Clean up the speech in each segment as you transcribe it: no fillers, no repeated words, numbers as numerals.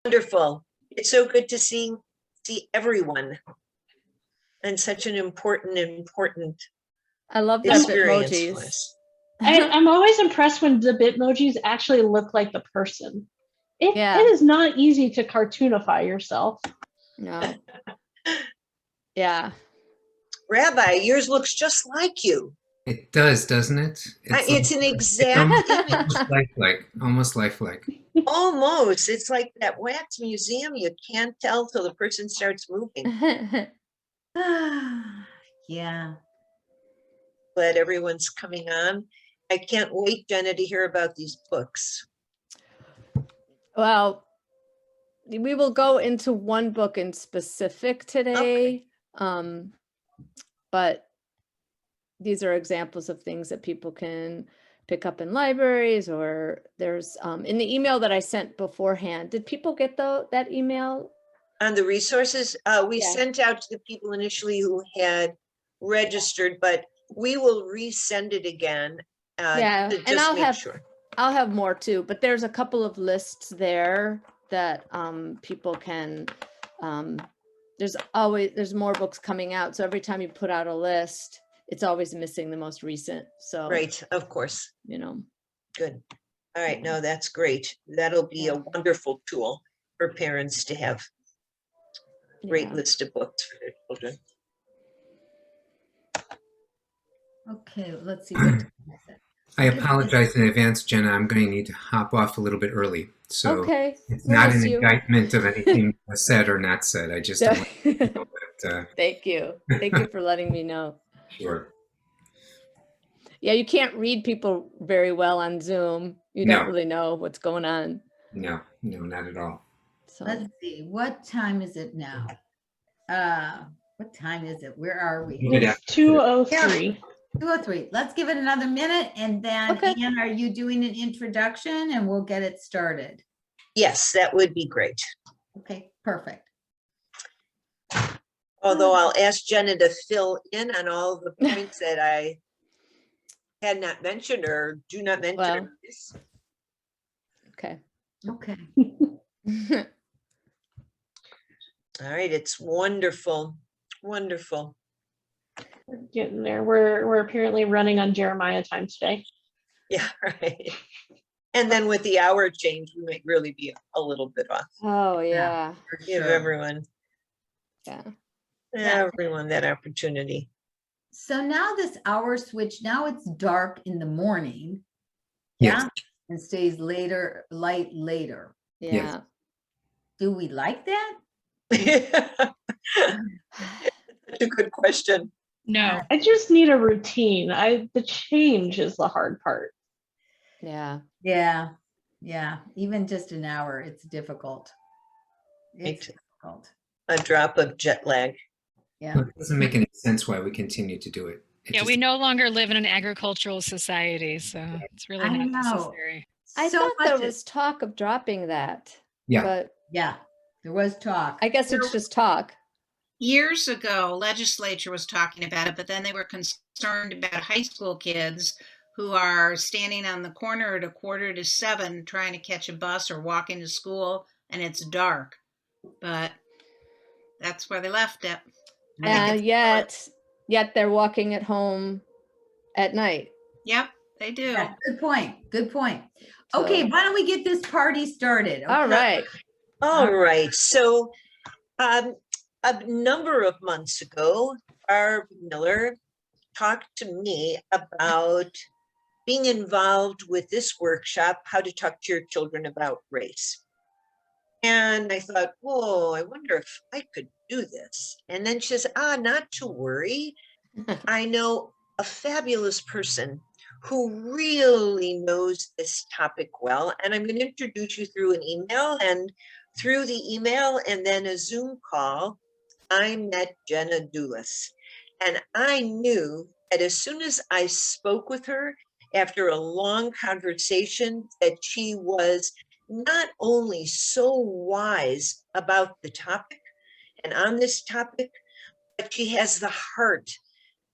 Wonderful. It's so good to see everyone. And such an important I love the experience Bitmojis. for us. I'm always impressed when the Bitmojis actually look like the person. It is not easy to cartoonify yourself. No. Yeah. Rabbi, yours looks just like you. It does, doesn't it? It's an exact image. Almost lifelike. Almost. It's like that wax museum. You can't tell till the person starts moving. Yeah. Glad everyone's coming on. I can't wait, Jena, to hear about these books. Well, we will go into one book in specific today, but these are examples of things that people can pick up in libraries, or there's in the email that I sent beforehand. Did people get that email? On the resources, we sent out to the people initially who had registered, but we will resend it again. And I'll have more too, but there's a couple of lists there that people can, there's more books coming out. So every time you put out a list, it's always missing the most recent. So right, of course. You know. Good. All right, no, that's great. That'll be a wonderful tool for parents to have. Great list of books for their children. Okay, let's see. What time is it? I apologize in advance, Jena. I'm going to need to hop off a little bit early. So it's not an indictment of anything said or not said. I just want to know that, Thank you. Thank you for letting me know. Sure. Yeah, you can't read people very well on Zoom. You don't really know what's going on. No, not at all. So let's see. What time is it now? What time is it? Where are we? It's 2:03. 2:03. Let's give it another minute, and then Anne, are you doing an introduction, and we'll get it started? Yes, that would be great. Okay, perfect. Although I'll ask Jena to fill in on all the points that I had not mentioned or do not mention. Okay. Okay. All right, it's wonderful. Wonderful. We're getting there. We're apparently running on Jeremiah time today. Yeah, right. And then with the hour change, we might really be a little bit off. Oh yeah. Give everyone. Yeah. Everyone that opportunity. So now this hour switch, now it's dark in the morning. Yes. And stays light later. Yeah. Yes. Do we like that? That's a good question. No. I just need a routine. The change is the hard part. Yeah. Yeah. Yeah. Even just an hour, it's difficult. It's difficult. A drop of jet lag. Yeah. It doesn't make any sense why we continue to do it. We no longer live in an agricultural society, so it's really not necessary. I thought there was talk of dropping that. Yeah. But yeah, there was talk. I guess it's just talk. Years ago, legislature was talking about it, but then they were concerned about high school kids who are standing on the corner at 6:45 trying to catch a bus or walk into school, and it's dark. But that's where they left it. Yet they're walking at home at night. Yep, they do. Yeah, good point. Good point. So, okay, why don't we get this party started? Okay? All right. All right. So a number of months ago, Barb Miller talked to me about being involved with this workshop, how to talk to your children about race. And I thought, whoa, I wonder if I could do this. And then she says, not to worry. I know a fabulous person who really knows this topic well. And I'm going to introduce you through an email, and through the email and then a Zoom call, I met Jena Doolas. And I knew that as soon as I spoke with her after a long conversation, that she was not only so wise about the topic and on this topic, but she has the heart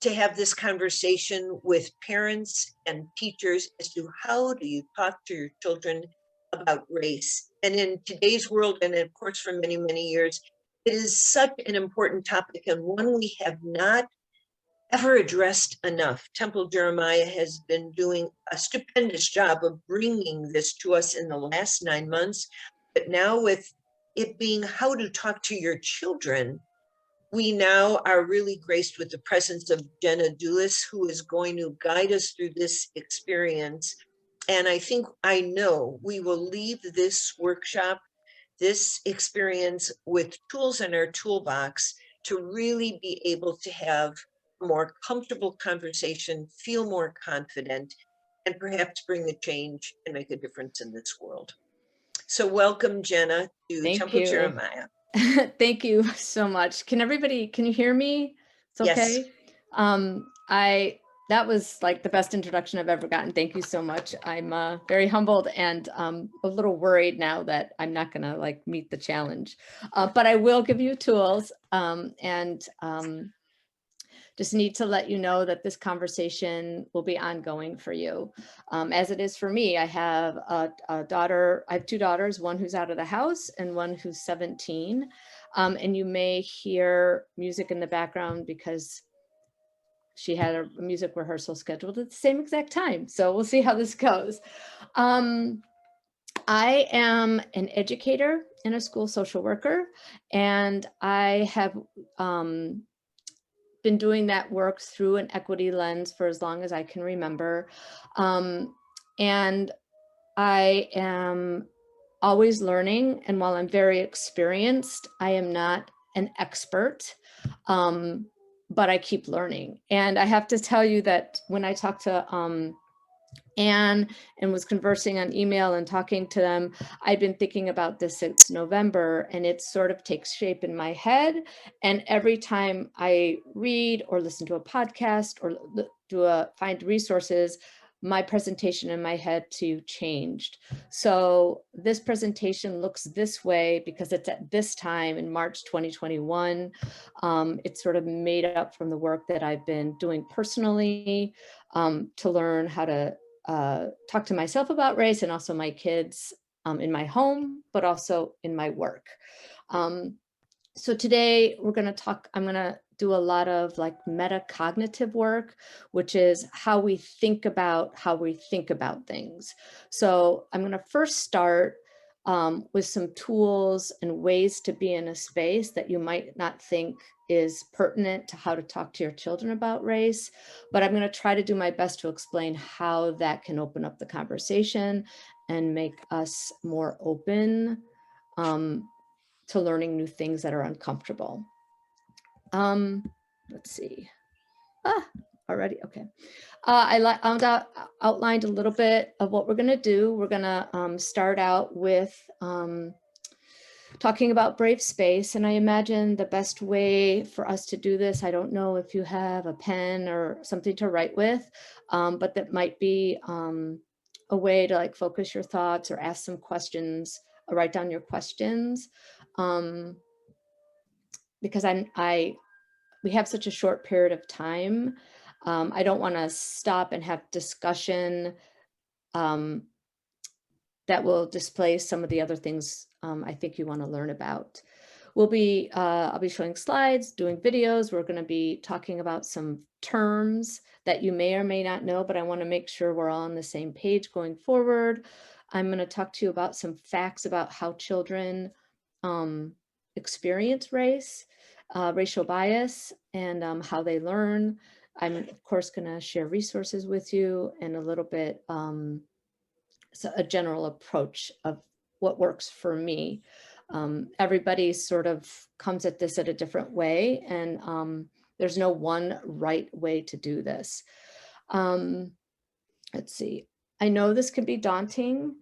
to have this conversation with parents and teachers as to how do you talk to your children about race And in today's world, and of course for many, many years, it is such an important topic and one we have not ever addressed enough. Temple Jeremiah has been doing a stupendous job of bringing this to us in the last 9 months. But now with it being how to talk to your children, we now are really graced with the presence of Jena Doolas, who is going to guide us through this experience. And I know we will leave this workshop, this experience with tools in our toolbox to really be able to have a more comfortable conversation, feel more confident, and perhaps bring the change and make a difference in this world. So welcome, Jena, to Temple Jeremiah. Thank you so much. Can you hear me? It's okay. Yes. That was like the best introduction I've ever gotten. Thank you so much. I'm very humbled and a little worried now that I'm not gonna like meet the challenge, but I will give you tools and just need to let you know that this conversation will be ongoing for you. As it is for me. I have a daughter, I have 2 daughters, one who's out of the house and one who's 17. And you may hear music in the background because she had a music rehearsal scheduled at the same exact time. So we'll see how this goes. I am an educator and a school social worker, and I have been doing that work through an equity lens for as long as I can remember. And I am always learning. And while I'm very experienced, I am not an expert, but I keep learning. And I have to tell you that when I talked to Anne and was conversing on email and talking to them, I've been thinking about this since November, and it sort of takes shape in my head. And every time I read or listen to a podcast or find resources, my presentation in my head too changed. So this presentation looks this way because it's at this time in March 2021. It's sort of made up from the work that I've been doing personally to learn how to talk to myself about race and also my kids in my home, but also in my work. So today we're going to talk, I'm going to do a lot of like metacognitive work, which is how we think about things. So I'm going to first start with some tools and ways to be in a space that you might not think is pertinent to how to talk to your children about race, but I'm going to try to do my best to explain how that can open up the conversation and make us more open to learning new things that are uncomfortable. Let's see. Already, okay. I outlined a little bit of what we're going to do. We're going to start out with talking about brave space. And I imagine the best way for us to do this, I don't know if you have a pen or something to write with, but that might be a way to like focus your thoughts or ask some questions, or write down your questions. Because we have such a short period of time. I don't want to stop and have discussion that will displace some of the other things I think you want to learn about. I'll be showing slides, doing videos. We're going to be talking about some terms that you may or may not know, but I want to make sure we're all on the same page going forward. I'm going to talk to you about some facts about how children experience race, racial bias, and how they learn. I'm of course going to share resources with you and a little bit so a general approach of what works for me. Everybody sort of comes at this at a different way, and there's no one right way to do this. Let's see. I know this can be daunting.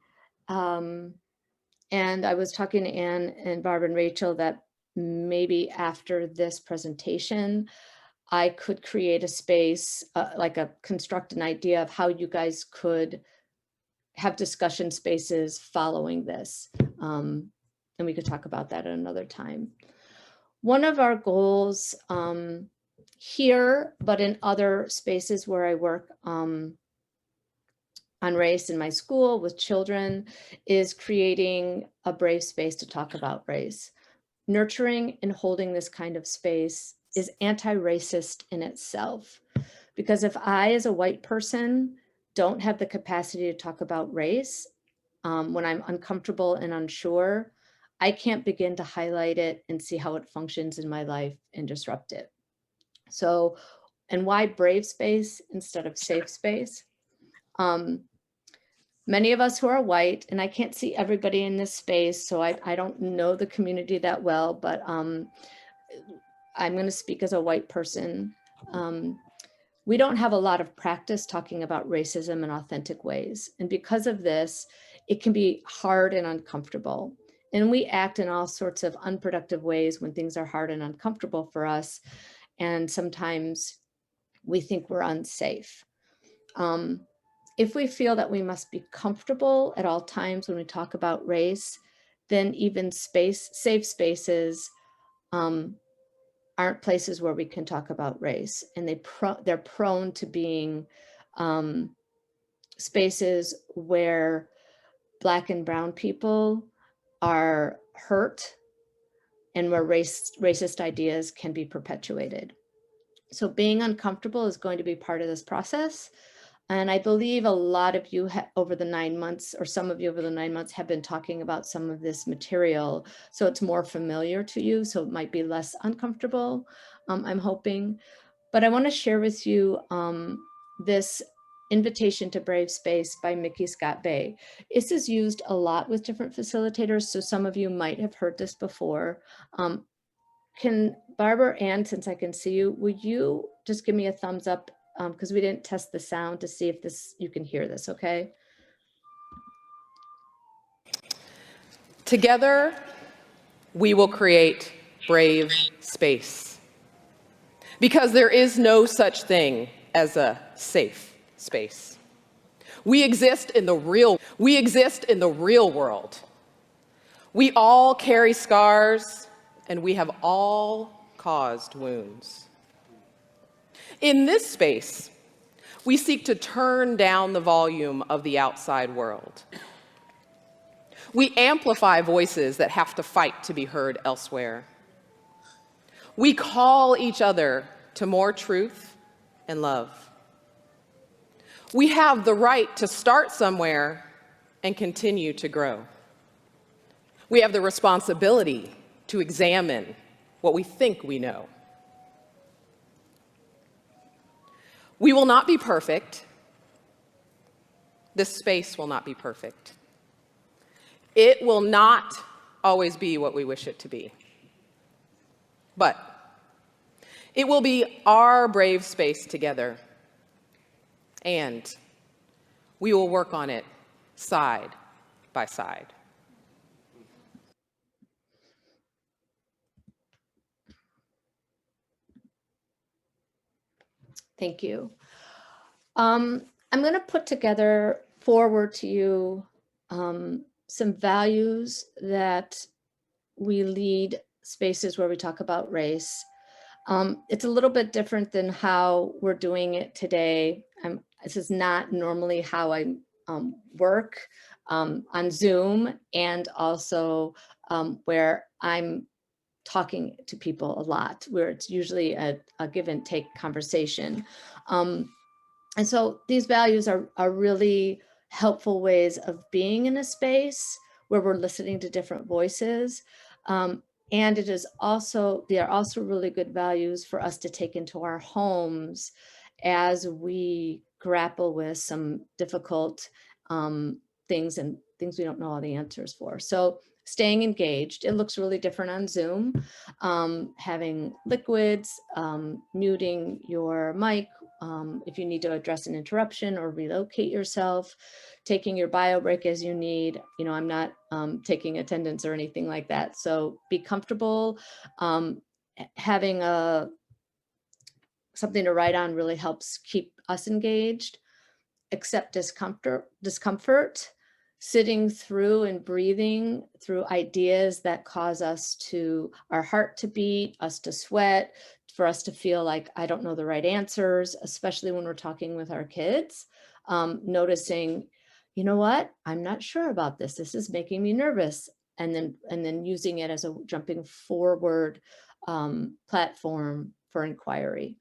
And I was talking to Anne and Barb and Rachel that maybe after this presentation, I could create a space, construct an idea of how you guys could have discussion spaces following this. And we could talk about that at another time. One of our goals here, but in other spaces where I work, on race in my school with children is creating a brave space to talk about race. Nurturing and holding this kind of space is anti-racist in itself. Because if I, as a white person, don't have the capacity to talk about race, when I'm uncomfortable and unsure, I can't begin to highlight it and see how it functions in my life and disrupt it. So, and why brave space instead of safe space? Many of us who are white, and I can't see everybody in this space, so I don't know the community that well, but I'm going to speak as a white person. We don't have a lot of practice talking about racism in authentic ways. And because of this, it can be hard and uncomfortable. And we act in all sorts of unproductive ways when things are hard and uncomfortable for us. And sometimes we think we're unsafe. If we feel that we must be comfortable at all times when we talk about race, then even safe spaces aren't places where we can talk about race, and they're prone to being spaces where Black and brown people are hurt and where racist ideas can be perpetuated. So being uncomfortable is going to be part of this process. And I believe a lot of you over the 9 months, or some of you over the 9 months, have been talking about some of this material. So it's more familiar to you. So it might be less uncomfortable, I'm hoping. But I want to share with you this Invitation to Brave Space by Mickey Scott Bay. This is used a lot with different facilitators. So some of you might have heard this before. Can Barbara Ann, since I can see you, would you just give me a thumbs up? Because we didn't test the sound to see if you can hear this, okay? Together, we will create brave space. Because there is no such thing as a safe space. We exist in the real world. We all carry scars, and we have all caused wounds. In this space, we seek to turn down the volume of the outside world. We amplify voices that have to fight to be heard elsewhere. We call each other to more truth and love. We have the right to start somewhere and continue to grow. We have the responsibility to examine what we think we know. We will not be perfect. This space will not be perfect. It will not always be what we wish it to be. But it will be our brave space together. And we will work on it side by side. Thank you. I'm going to put together forward to you some values that we lead spaces where we talk about race. It's a little bit different than how we're doing it today. This is not normally how I work on Zoom, and also where I'm talking to people a lot, where it's usually a give and take conversation. And so these values are really helpful ways of being in a space where we're listening to different voices. And they are also really good values for us to take into our homes as we grapple with some difficult things and things we don't know all the answers for. So staying engaged, it looks really different on Zoom. Having liquids, muting your mic if you need to address an interruption or relocate yourself, taking your bio break as you need. You know, I'm not taking attendance or anything like that. So be comfortable. Having something to write on really helps keep us engaged. Accept discomfort. Sitting through and breathing through ideas that cause our heart to beat, us to sweat, for us to feel like I don't know the right answers, especially when we're talking with our kids. Noticing you know what, I'm not sure about this. This is making me nervous. And then using it as a jumping forward platform for inquiry.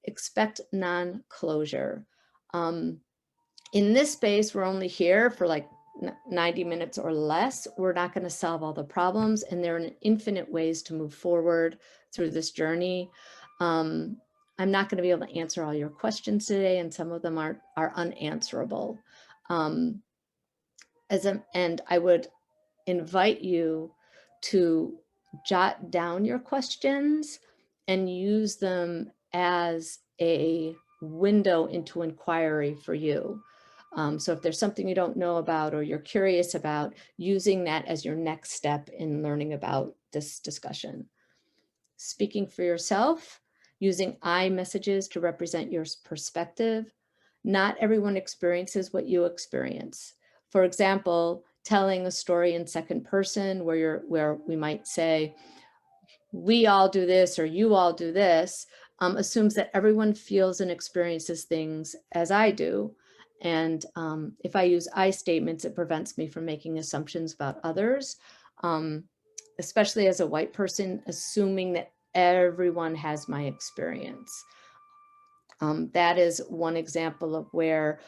Expect non-closure. In this space, we're only here for like 90 minutes or less. We're not going to solve all the problems, and there are infinite ways to move forward through this journey. I'm not going to be able to answer all your questions today, and some of them are unanswerable. And I would invite you to jot down your questions and use them as a window into inquiry for you. So if there's something you don't know about or you're curious about, using that as your next step in learning about this discussion. Speaking for yourself, using I messages to represent your perspective. Not everyone experiences what you experience. For example, telling a story in second person where we might say, we all do this or you all do this, assumes that everyone feels and experiences things as I do. And if I use I statements, it prevents me from making assumptions about others, especially as a white person, assuming that everyone has my experience. That is one example of where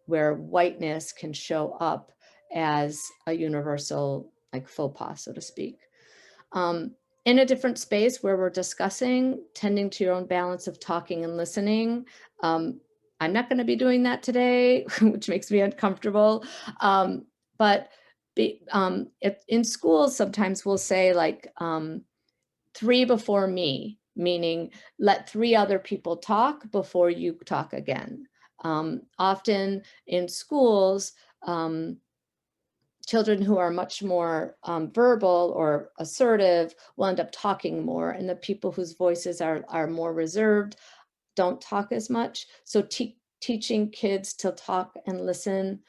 whiteness can show up as a universal, like faux pas, so to speak. In a different space where we're discussing, tending to your own balance of talking and listening. I'm not going to be doing that today, which makes me uncomfortable. But in schools, sometimes we'll say like 3 before me, meaning let 3 other people talk before you talk again. Often in schools, children who are much more verbal or assertive will end up talking more, and the people whose voices are more reserved don't talk as much. So teaching kids to talk and listen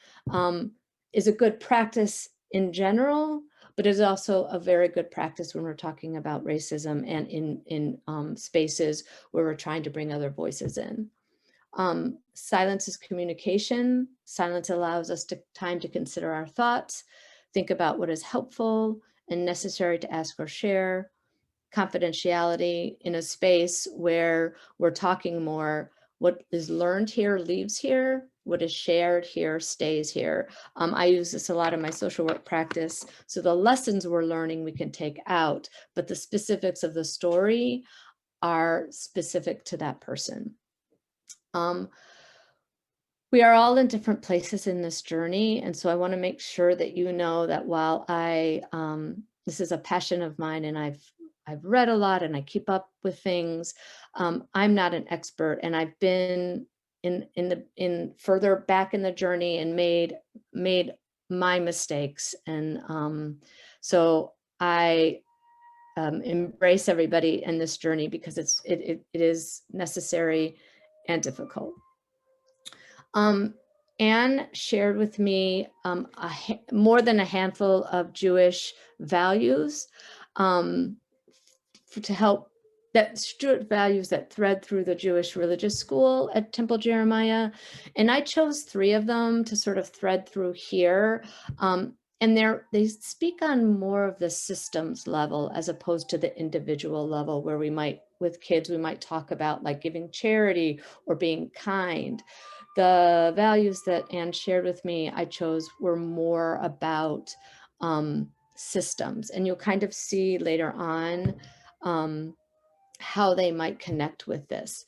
is a good practice in general, but is also a very good practice when we're talking about racism and in spaces where we're trying to bring other voices in. Silence is communication. Silence allows us time to consider our thoughts, think about what is helpful and necessary to ask or share. Confidentiality in a space where we're talking more, what is learned here leaves here, what is shared here stays here. I use this a lot in my social work practice. So the lessons we're learning we can take out, but the specifics of the story are specific to that person. We are all in different places in this journey. And so I want to make sure that you know that while this is a passion of mine and I've read a lot and I keep up with things, I'm not an expert, and I've been in further back in the journey and made my mistakes. And so I embrace everybody in this journey because it is necessary and difficult. Anne shared with me more than a handful of Jewish values to help, values that thread through the Jewish religious school at Temple Jeremiah. And I chose 3 of them to sort of thread through here. And they speak on more of the systems level as opposed to the individual level, where with kids, we might talk about like giving charity or being kind. The values that Anne shared with me, I chose were more about systems. And you'll kind of see later on how they might connect with this.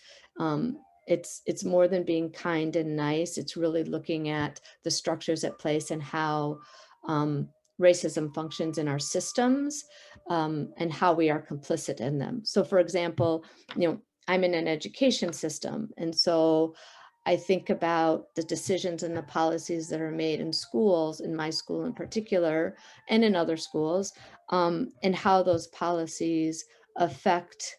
It's more than being kind and nice. It's really looking at the structures at place and how racism functions in our systems and how we are complicit in them. So for example, I'm in an education system. And so I think about the decisions and the policies that are made in schools, in my school in particular, and in other schools, and how those policies affect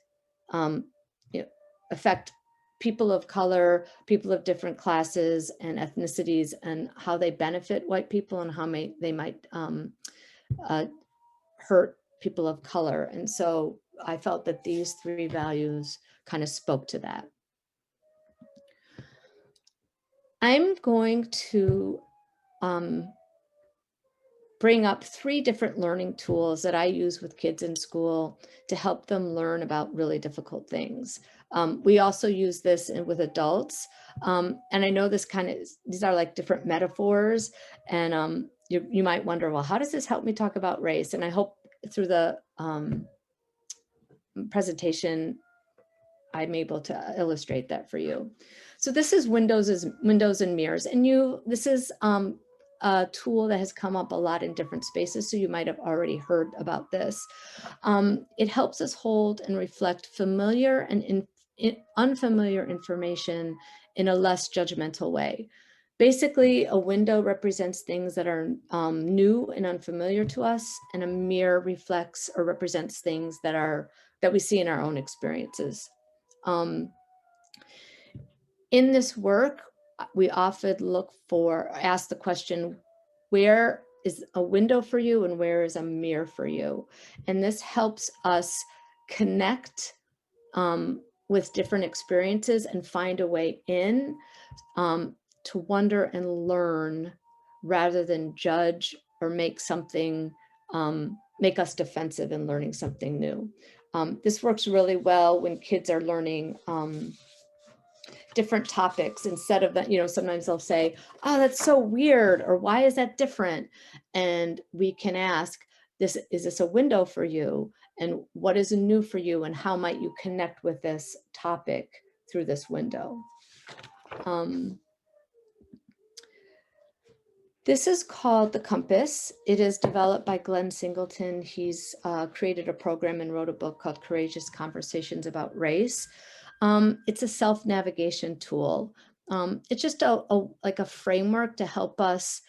people of color, people of different classes and ethnicities, and how they benefit white people and how they might hurt people of color. And so I felt that these 3 values kind of spoke to that. I'm going to bring up 3 different learning tools that I use with kids in school to help them learn about really difficult things. We also use this with adults. And I know these are like different metaphors, and you might wonder, well, how does this help me talk about race? And I hope through the presentation, I'm able to illustrate that for you. So this is windows and mirrors, and this is a tool that has come up a lot in different spaces, so you might have already heard about this. It helps us hold and reflect familiar and unfamiliar information in a less judgmental way. Basically, a window represents things that are new and unfamiliar to us, and a mirror reflects or represents things that we see in our own experiences. In this work, we often ask the question, where is a window for you and where is a mirror for you? And this helps us connect with different experiences and find a way in to wonder and learn rather than judge or make us defensive in learning something new. This works really well when kids are learning different topics. Instead of that, sometimes they'll say, oh, that's so weird, or why is that different? And we can ask, is this a window for you? And what is new for you? And how might you connect with this topic through this window? This is called The Compass. It is developed by Glenn Singleton. He's created a program and wrote a book called Courageous Conversations About Race. It's a self-navigation tool. It's just like a framework to help us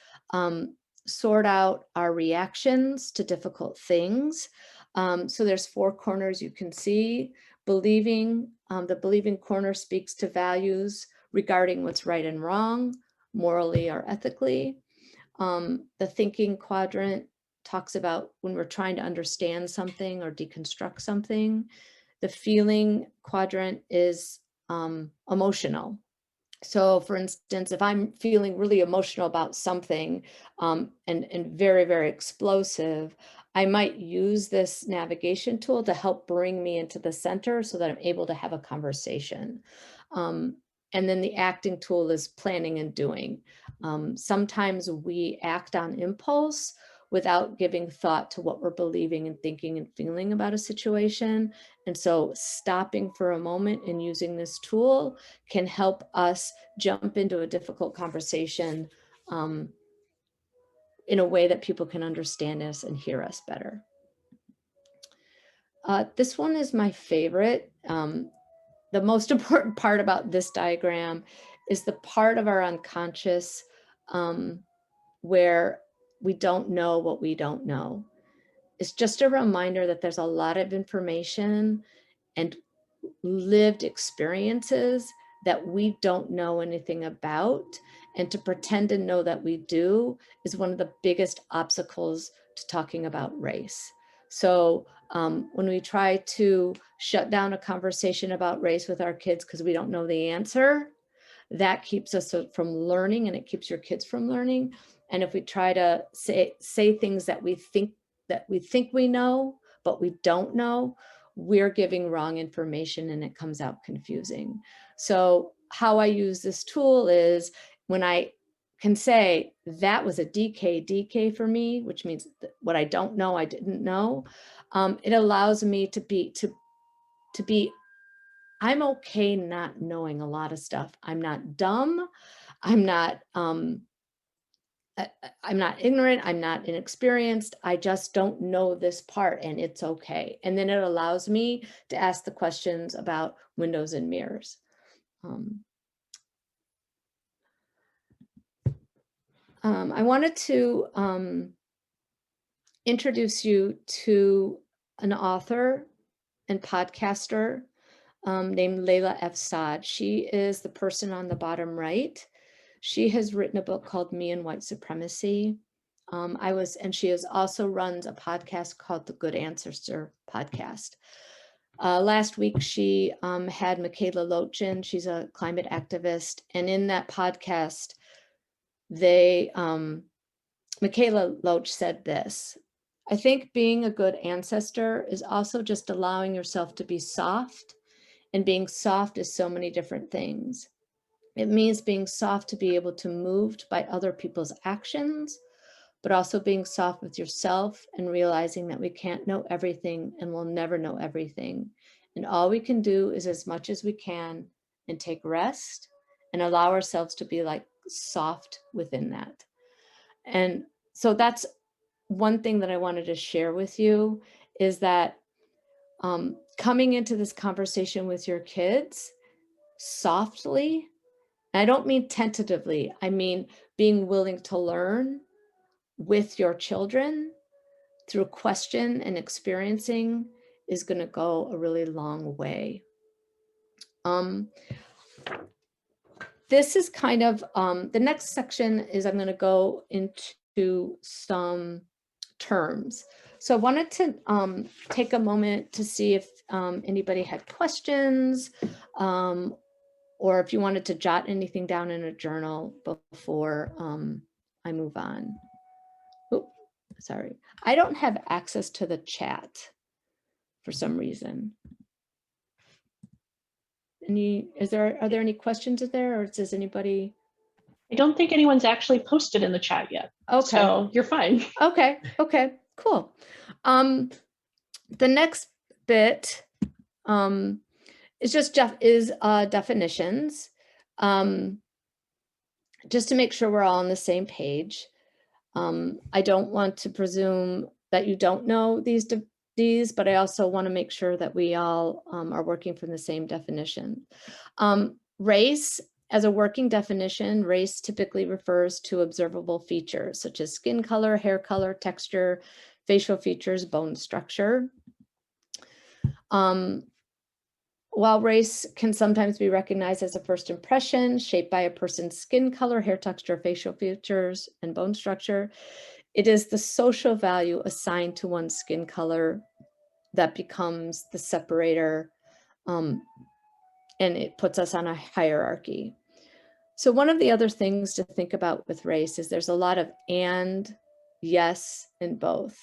sort out our reactions to difficult things. So there's 4 corners you can see. Believing, the believing corner speaks to values regarding what's right and wrong, morally or ethically. The thinking quadrant talks about when we're trying to understand something or deconstruct something. The feeling quadrant is emotional. So for instance, if I'm feeling really emotional about something and very, very explosive, I might use this navigation tool to help bring me into the center so that I'm able to have a conversation. And then the acting tool is planning and doing. Sometimes we act on impulse without giving thought to what we're believing and thinking and feeling about a situation. And so stopping for a moment and using this tool can help us jump into a difficult conversation in a way that people can understand us and hear us better. This one is my favorite. The most important part about this diagram is the part of our unconscious where we don't know what we don't know. It's just a reminder that there's a lot of information and lived experiences that we don't know anything about. And to pretend to know that we do is one of the biggest obstacles to talking about race. So when we try to shut down a conversation about race with our kids because we don't know the answer, that keeps us from learning, and it keeps your kids from learning. And if we try to say things that we think we know, but we don't know, we're giving wrong information and it comes out confusing. So how I use this tool is when I can say that was a DK for me, which means what I don't know, I didn't know. It allows me to be, I'm okay not knowing a lot of stuff. I'm not dumb. I'm not ignorant. I'm not inexperienced. I just don't know this part, and it's okay. And then it allows me to ask the questions about windows and mirrors. I wanted to introduce you to an author and podcaster named Layla F. Saad. She is the person on the bottom right. She has written a book called Me and White Supremacy. And she also runs a podcast called the Good Ancestor podcast. Last week, she had Michaela Loachin. She's a climate activist. And in that podcast, Michaela Loach said this: I think being a good ancestor is also just allowing yourself to be soft, and being soft is so many different things. It means being soft to be able to be moved by other people's actions, but also being soft with yourself and realizing that we can't know everything and we'll never know everything. And all we can do is as much as we can and take rest and allow ourselves to be like soft within that. And so that's one thing that I wanted to share with you, is that coming into this conversation with your kids softly, and I don't mean tentatively, I mean being willing to learn with your children through question and experiencing, is going to go a really long way. This is kind of, the next section is I'm going to go into some terms. So I wanted to take a moment to see if anybody had questions, or if you wanted to jot anything down in a journal before I move on. Oh, sorry. I don't have access to the chat for some reason. Are there any questions there, or does anybody? I don't think anyone's actually posted in the chat yet. Okay. So you're fine. Okay, cool. The next bit is just definitions. Just to make sure we're all on the same page. I don't want to presume that you don't know these, but I also want to make sure that we all are working from the same definition. Race, as a working definition, race typically refers to observable features such as skin color, hair color, texture, facial features, bone structure. While race can sometimes be recognized as a first impression shaped by a person's skin color, hair texture, facial features, and bone structure, it is the social value assigned to one's skin color that becomes the separator, and it puts us on a hierarchy. So one of the other things to think about with race is there's a lot of and, yes, and both.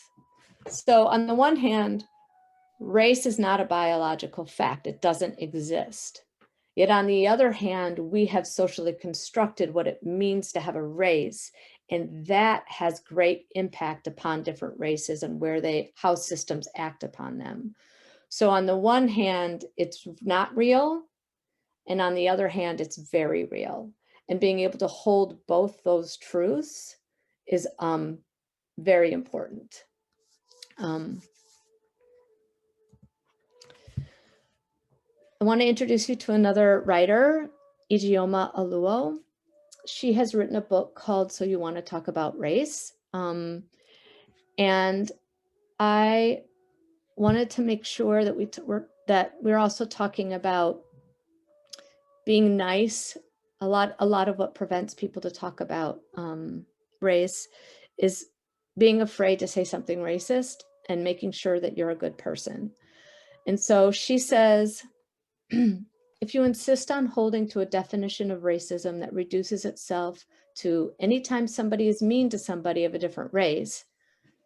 So on the one hand, race is not a biological fact. It doesn't exist. Yet on the other hand, we have socially constructed what it means to have a race, and that has great impact upon different races and how systems act upon them. So on the one hand, it's not real, and on the other hand, it's very real. And being able to hold both those truths is very important. I want to introduce you to another writer, Ijeoma Oluo. She has written a book called So You Want to Talk About Race. And I wanted to make sure that we're also talking about being nice. A lot of what prevents people to talk about race is being afraid to say something racist and making sure that you're a good person. And so she says, if you insist on holding to a definition of racism that reduces itself to anytime somebody is mean to somebody of a different race,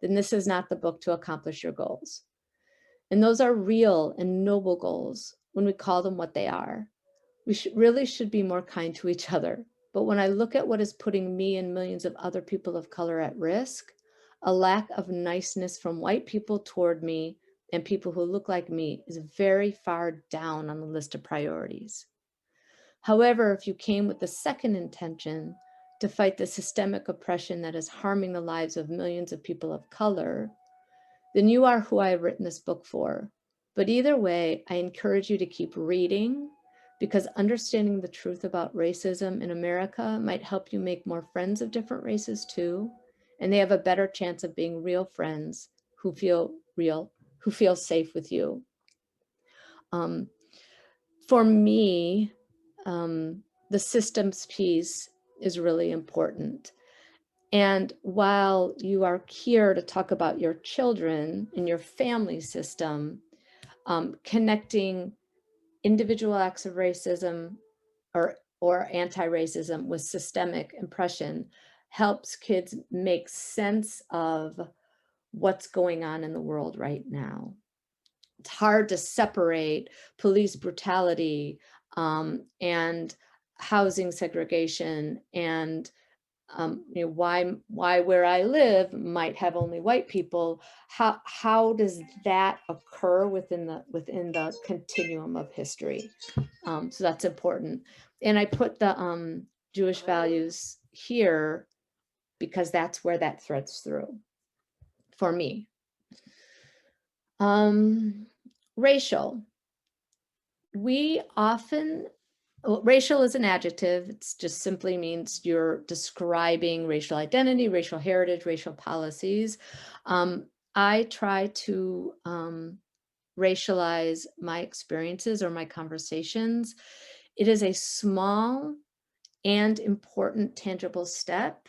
then this is not the book to accomplish your goals. And those are real and noble goals when we call them what they are. We really should be more kind to each other. But when I look at what is putting me and millions of other people of color at risk, a lack of niceness from white people toward me and people who look like me is very far down on the list of priorities. However, if you came with the second intention to fight the systemic oppression that is harming the lives of millions of people of color, then you are who I have written this book for. But either way, I encourage you to keep reading, because understanding the truth about racism in America might help you make more friends of different races too, and they have a better chance of being real friends who feel safe with you. For me, the systems piece is really important. And while you are here to talk about your children and your family system, connecting individual acts of racism or or anti-racism with systemic oppression helps kids make sense of what's going on in the world right now. It's hard to separate police brutality and housing segregation and why where I live might have only white people. How does that occur within the continuum of history? So that's important. And I put the Jewish values here because that's where that threads through for me. Racial. We often, racial is an adjective. It just simply means you're describing racial identity, racial heritage, racial policies. I try to racialize my experiences or my conversations. It is a small and important tangible step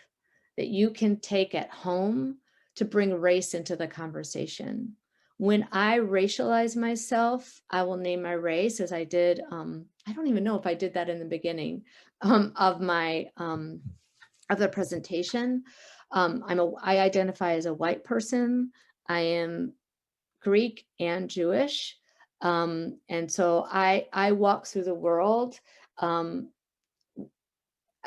that you can take at home to bring race into the conversation. When I racialize myself, I will name my race as I did. I don't even know if I did that in the beginning of my of the presentation. I identify as a white person. I am Greek and Jewish, and so I walk through the world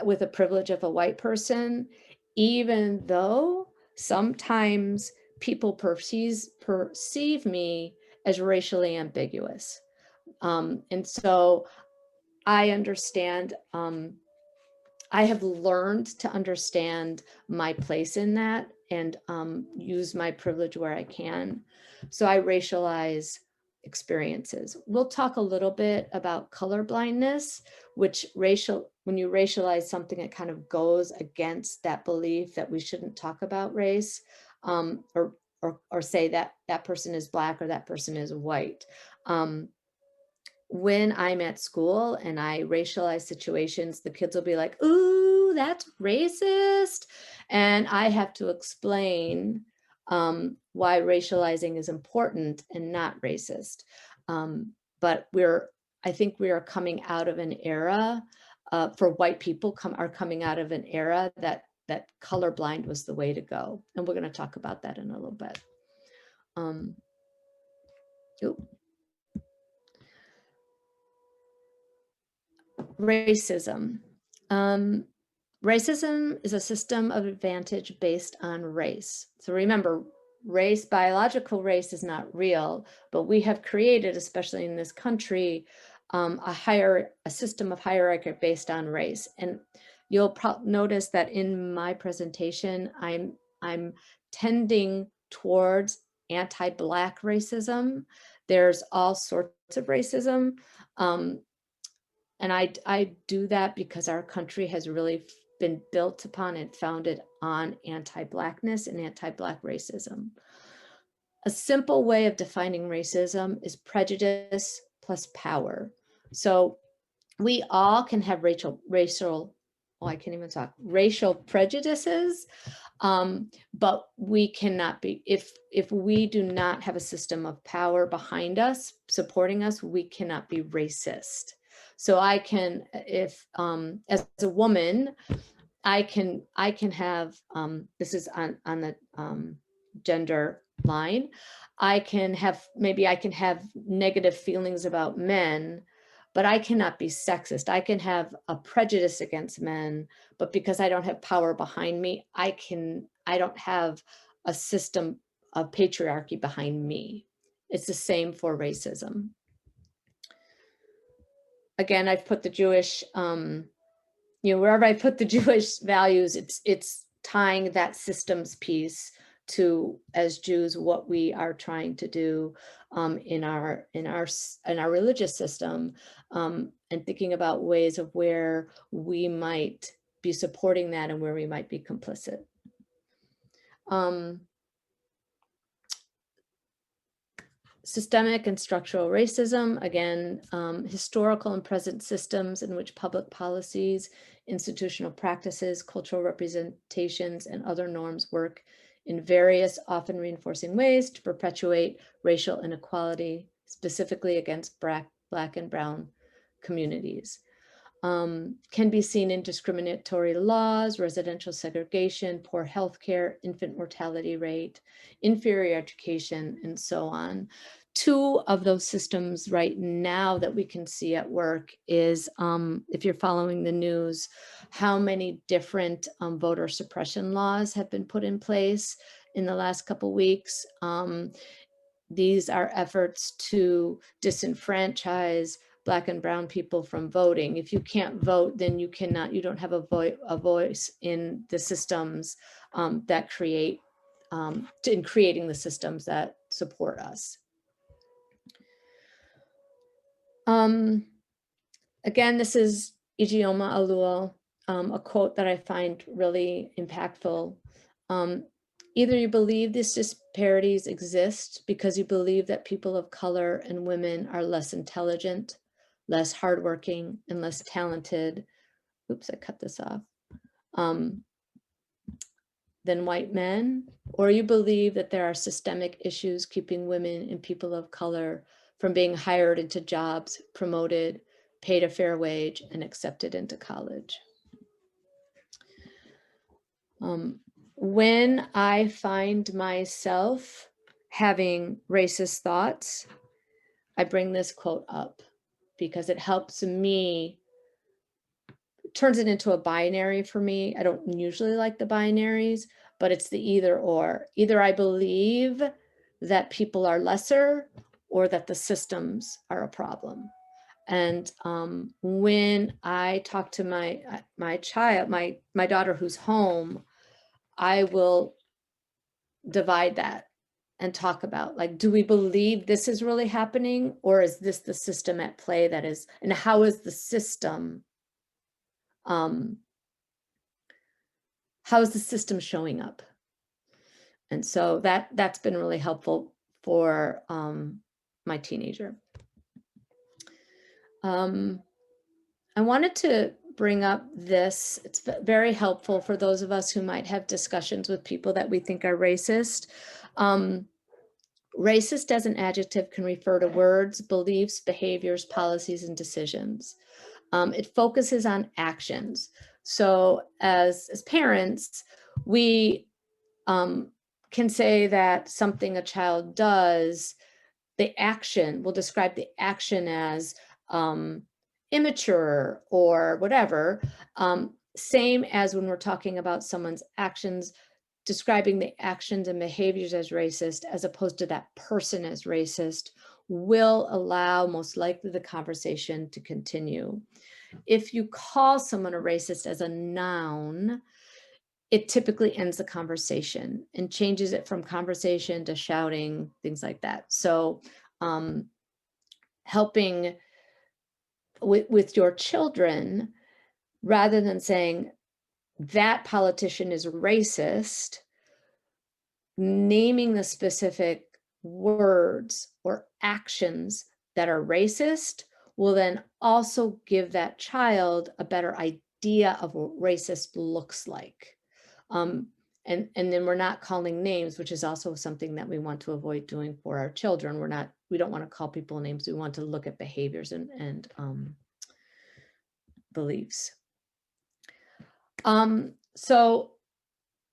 with the privilege of a white person, even though sometimes people perceive me as racially ambiguous. And so I understand, I have learned to understand my place in that and use my privilege where I can. So I racialize experiences. We'll talk a little bit about colorblindness, which when you racialize something, it kind of goes against that belief that we shouldn't talk about race or say that that person is Black or that person is white. When I'm at school and I racialize situations, the kids will be like, ooh, that's racist. And I have to explain why racializing is important and not racist. But I think we are coming out of an era, for white people are coming out of an era that colorblind was the way to go. And we're going to talk about that in a little bit. Racism. Racism is a system of advantage based on race. So remember, biological race is not real, but we have created, especially in this country, a system of hierarchy based on race. And you'll notice that in my presentation, I'm tending towards anti-Black racism. There's all sorts of racism. And I do that because our country has really been built upon and founded on anti-Blackness and anti-Black racism. A simple way of defining racism is prejudice plus power. So we all can have racial prejudices, but we cannot be, if we do not have a system of power behind us, supporting us, we cannot be racist. So I can, if as a woman, I can have, this is on the gender line, maybe I can have negative feelings about men, but I cannot be sexist. I can have a prejudice against men, but because I don't have power behind me, I don't have a system of patriarchy behind me. It's the same for racism. Again, I've put the Jewish, wherever I put the Jewish values, it's tying that systems piece to, as Jews, what we are trying to do in our religious system, and thinking about ways of where we might be supporting that and where we might be complicit. Systemic and structural racism, again, historical and present systems in which public policies, institutional practices, cultural representations, and other norms work in various, often reinforcing ways to perpetuate racial inequality, specifically against Black and Brown communities. can be seen in discriminatory laws, residential segregation, poor healthcare, infant mortality rate, inferior education, and so on. Two of those systems right now that we can see at work is, if you're following the news, how many different voter suppression laws have been put in place in the last couple weeks. These are efforts to disenfranchise Black and brown people from voting. If you can't vote, then you don't have a voice in the systems that in creating the systems that support us. Again, this is Ijeoma Oluo, a quote that I find really impactful. Either you believe these disparities exist because you believe that people of color and women are less intelligent, less hardworking, and less talented. Oops, I cut this off. Than white men, or you believe that there are systemic issues keeping women and people of color from being hired into jobs, promoted, paid a fair wage, and accepted into college. When I find myself having racist thoughts, I bring this quote up because it helps me, turns it into a binary for me. I don't usually like the binaries, but it's the either or. Either I believe that people are lesser or that the systems are a problem. And when I talk to my child, my daughter who's home, I will divide that and talk about, like, do we believe this is really happening, or is this the system at play that is, and how is the system, how is the system showing up? And so that's been really helpful for my teenager. I wanted to bring up this. It's very helpful for those of us who might have discussions with people that we think are racist. Racist as an adjective can refer to words, beliefs, behaviors, policies, and decisions. It focuses on actions. So as parents, we can say that something a child does, the action, we'll describe the action as immature or whatever. Same as when we're talking about someone's actions, describing the actions and behaviors as racist, as opposed to that person as racist, will allow most likely the conversation to continue. If you call someone a racist as a noun, it typically ends the conversation and changes it from conversation to shouting, things like that. So helping with your children, rather than saying that politician is racist, naming the specific words or actions that are racist will then also give that child a better idea of what racist looks like. And then we're not calling names, which is also something that we want to avoid doing for our children. We don't want to call people names. We want to look at behaviors and beliefs. So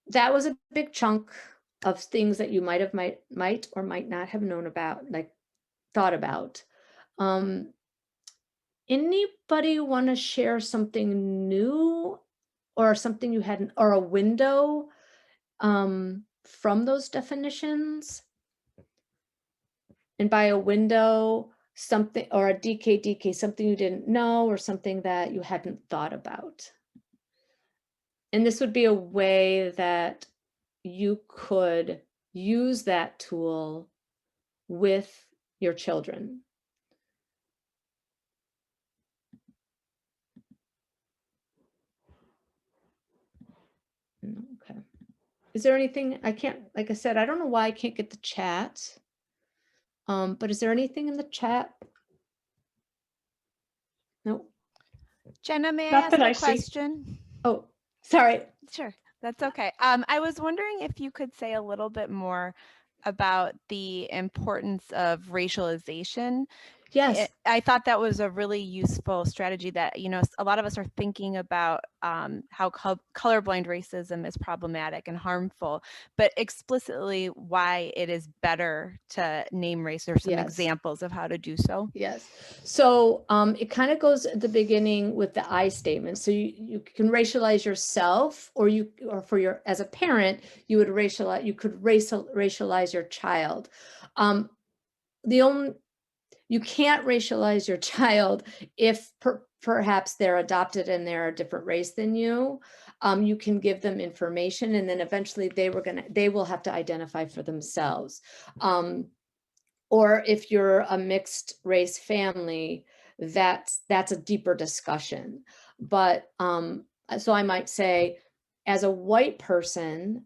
that was a big chunk of things that you might or might not have known about, like thought about. Anybody want to share something new or something you hadn't, or a window from those definitions? And by a window, something, or a DK, something you didn't know or something that you hadn't thought about. And this would be a way that you could use that tool with your children. Okay. Is there anything I can't, like I said, I don't know why I can't get the chat. But is there anything in the chat? No. Jena, may I ask a question? Oh, sorry. Sure, that's okay. I was wondering if you could say a little bit more about the importance of racialization Yes. I thought that was a really useful strategy that, you know, a lot of us are thinking about how colorblind racism is problematic and harmful, but explicitly why it is better to name race or some examples of how to do so. Yes. So it kind of goes at the beginning with the I statement. So you can racialize yourself, or as a parent, you could racialize your child. You can't racialize your child if perhaps they're adopted and they're a different race than you. You can give them information, and then eventually they will have to identify for themselves. Or if you're a mixed race family, that's a deeper discussion. But so I might say, as a white person,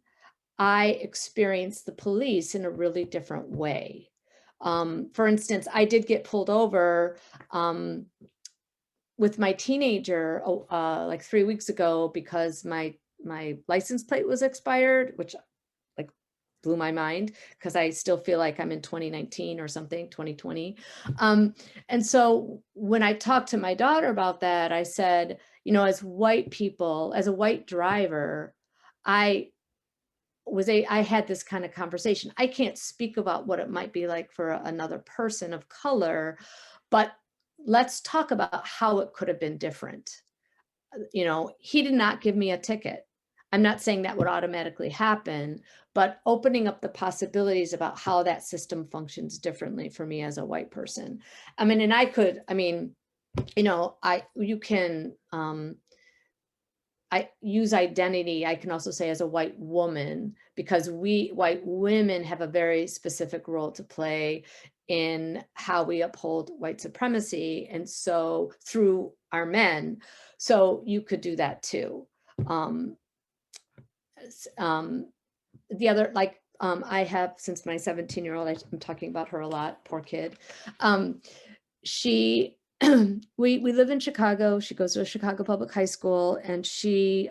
I experience the police in a really different way. For instance, I did get pulled over with my teenager like 3 weeks ago because my license plate was expired, which like blew my mind because I still feel like I'm in 2019 or something, 2020. And so when I talked to my daughter about that, I said, you know, as white people, as a white driver, I had this kind of conversation. I can't speak about what it might be like for another person of color, but let's talk about how it could have been different. You know, he did not give me a ticket. I'm not saying that would automatically happen, but opening up the possibilities about how that system functions differently for me as a white person. I mean, you know, I use identity, I can also say, as a white woman, because white women have a very specific role to play in how we uphold white supremacy. And so through our men, so you could do that too. The other, I have, since my 17-year-old, I'm talking about her a lot, poor kid. We live in Chicago. She goes to a Chicago public high school, and she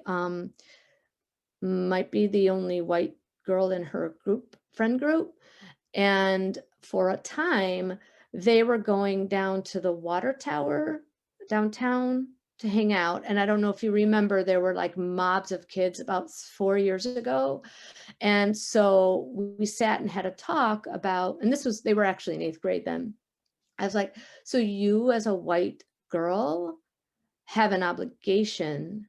might be the only white girl in her friend group. And for a time, they were going down to the water tower downtown to hang out. And I don't know if you remember, there were like mobs of kids about 4 years ago. And so we sat and had a talk about, and they were actually in 8th grade then. I was like, so you as a white girl have an obligation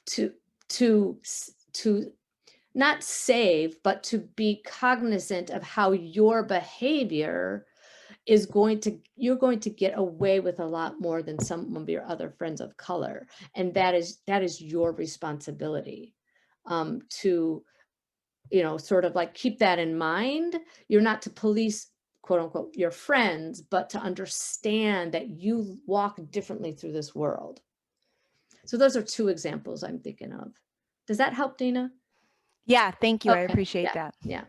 to not save, but to be cognizant of how your behavior is you're going to get away with a lot more than some of your other friends of color. And that is your responsibility to, you know, sort of like keep that in mind. You're not to police, quote unquote, your friends, but to understand that you walk differently through this world. So those are 2 examples I'm thinking of. Does that help, Dana? Yeah, thank you. Okay. I appreciate that. Yeah.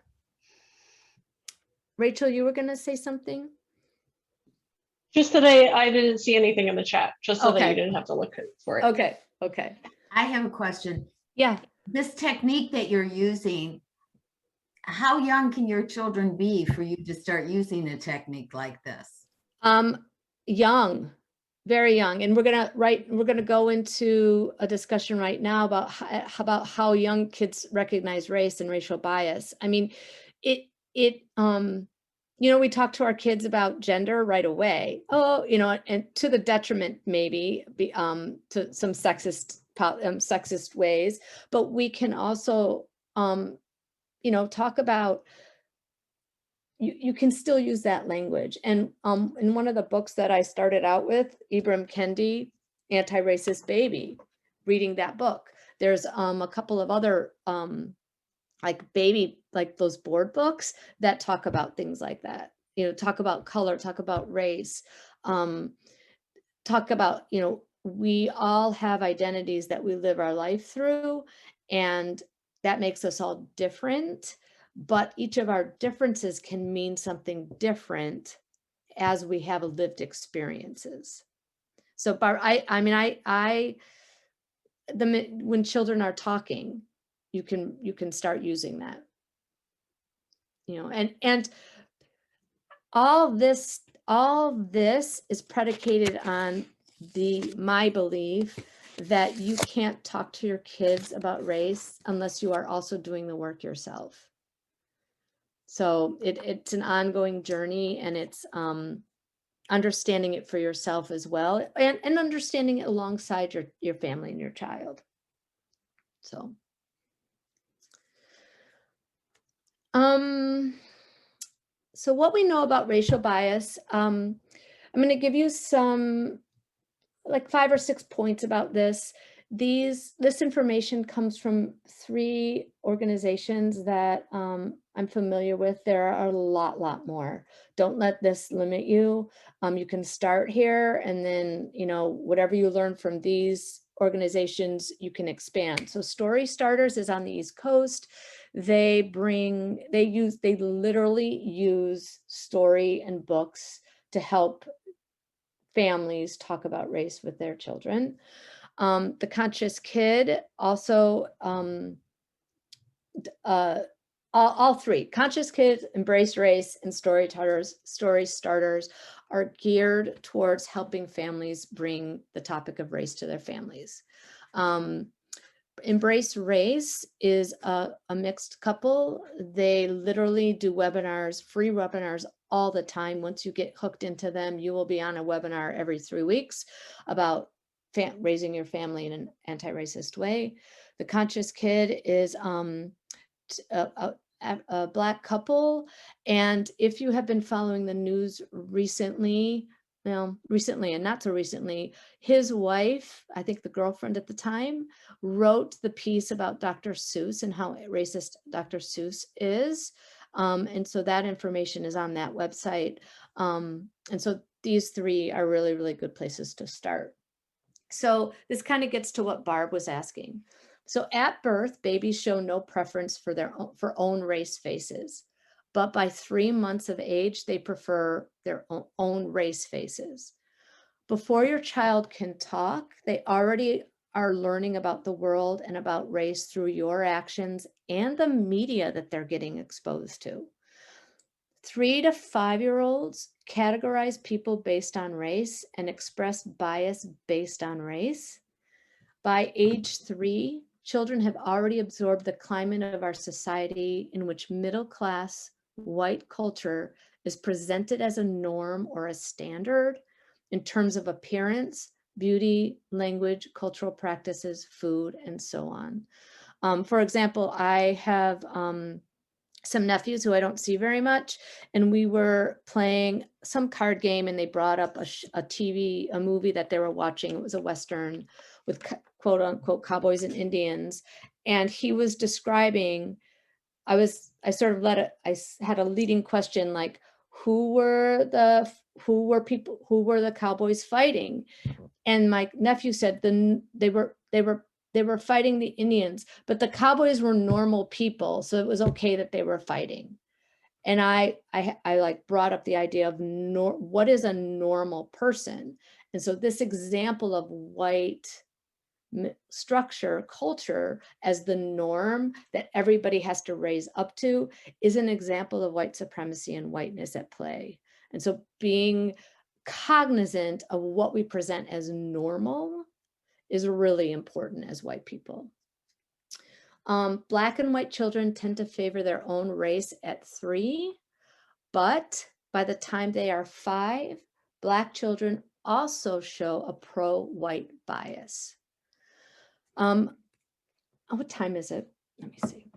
Rachel, you were going to say something? Just that I didn't see anything in the chat, just so that you didn't have to look for it. Okay. I have a question. Yeah. This technique that you're using, how young can your children be for you to start using a technique like this? Young, very young. And we're gonna go into a discussion right now about how young kids recognize race and racial bias. I mean, you know, we talk to our kids about gender right away. Oh, you know, and to the detriment maybe to some sexist ways, but we can also you know, talk about, you can still use that language. And in one of the books that I started out with, Ibram Kendi, Anti-Racist Baby, reading that book, there's a couple of other like those board books that talk about things like that, you know, talk about color, talk about race, talk about, you know, we all have identities that we live our life through, and that makes us all different, but each of our differences can mean something different as we have lived experiences. So, when children are talking, you can start using that, you know, and all all this is predicated on my belief that you can't talk to your kids about race unless you are also doing the work yourself. So it's an ongoing journey, and it's understanding it for yourself as well, and understanding it alongside your family and your child. So so what we know about racial bias, I'm going to give you some like 5 or 6 points about this. This information comes from 3 organizations that I'm familiar with. There are a lot more. Don't let this limit you. You can start here, and then, you know, whatever you learn from these organizations, you can expand. So Story Starters is on the East Coast. They literally use story and books to help families talk about race with their children. The Conscious Kid also, all 3, Conscious Kids, Embrace Race, and Story Starters are geared towards helping families bring the topic of race to their families. Embrace Race is a mixed couple. They literally do webinars, free webinars all the time. Once you get hooked into them, you will be on a webinar every 3 weeks about raising your family in an anti-racist way. The Conscious Kid is a Black couple. And if you have been following the news recently, well, recently and not so recently, his wife, I think the girlfriend at the time, wrote the piece about Dr. Seuss and how racist Dr. Seuss is. And so that information is on that website. And so these 3 are really, really good places to start. So this kind of gets to what Barb was asking. So at birth, babies show no preference for own race faces. But by 3 months of age, they prefer their own race faces. Before your child can talk, they already are learning about the world and about race through your actions and the media that they're getting exposed to. 3 to 5-year-olds categorize people based on race and express bias based on race. By age 3, children have already absorbed the climate of our society in which middle-class white culture is presented as a norm or a standard in terms of appearance, beauty, language, cultural practices, food, and so on. For example, I have some nephews who I don't see very much, and we were playing some card game, and they brought up a movie that they were watching. It was a Western with quote unquote cowboys and Indians, and he was describing, I had a leading question like, who were the cowboys fighting? And my nephew said they were fighting the Indians, but the cowboys were normal people, so it was okay that they were fighting. And I like brought up the idea of what is a normal person? And so this example of white structure, culture as the norm that everybody has to raise up to is an example of white supremacy and whiteness at play. And so being cognizant of what we present as normal is really important as white people. Black and white children tend to favor their own race at 3, but by the time they are 5, Black children also show a pro-white bias. What time is it? Let me see.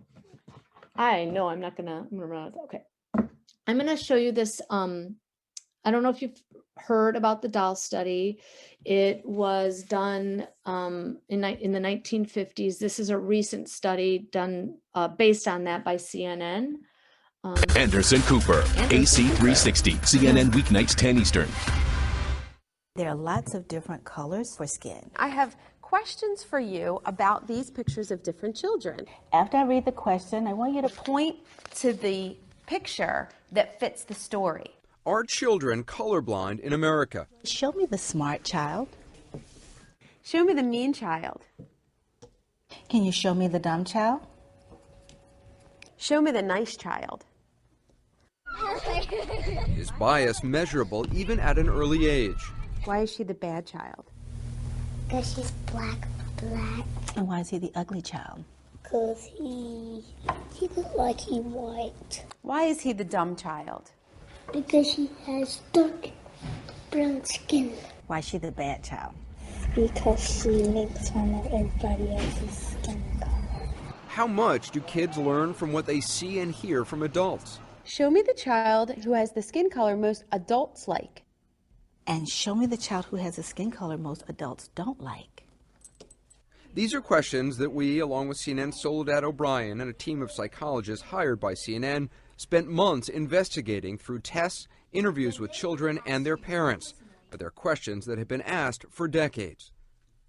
I know I'm gonna run out. Okay. I'm gonna show you this. I don't know if you've heard about the doll study. It was done in the 1950s. This is a recent study done based on that by CNN. Anderson Cooper, AC 360, CNN weeknights 10 Eastern. There are lots of different colors for skin. I have questions for you about these pictures of different children. After I read the question, I want you to point to the picture that fits the story. Are children colorblind in America? Show me the smart child. Show me the mean child. Can you show me the dumb child? Show me the nice child. Is bias measurable even at an early age? Why is she the bad child? Because she's black. And why is he the ugly child? Because he looks like he's white. Why is he the dumb child? Because she has dark brown skin. Why is she the bad child? Because she makes fun of everybody else's skin color. How much do kids learn from what they see and hear from adults? Show me the child who has the skin color most adults like. And show me the child who has a skin color most adults don't like. These are questions that we, along with CNN's Soledad O'Brien and a team of psychologists hired by CNN, spent months investigating through tests, interviews with children and their parents. But they're questions that have been asked for decades.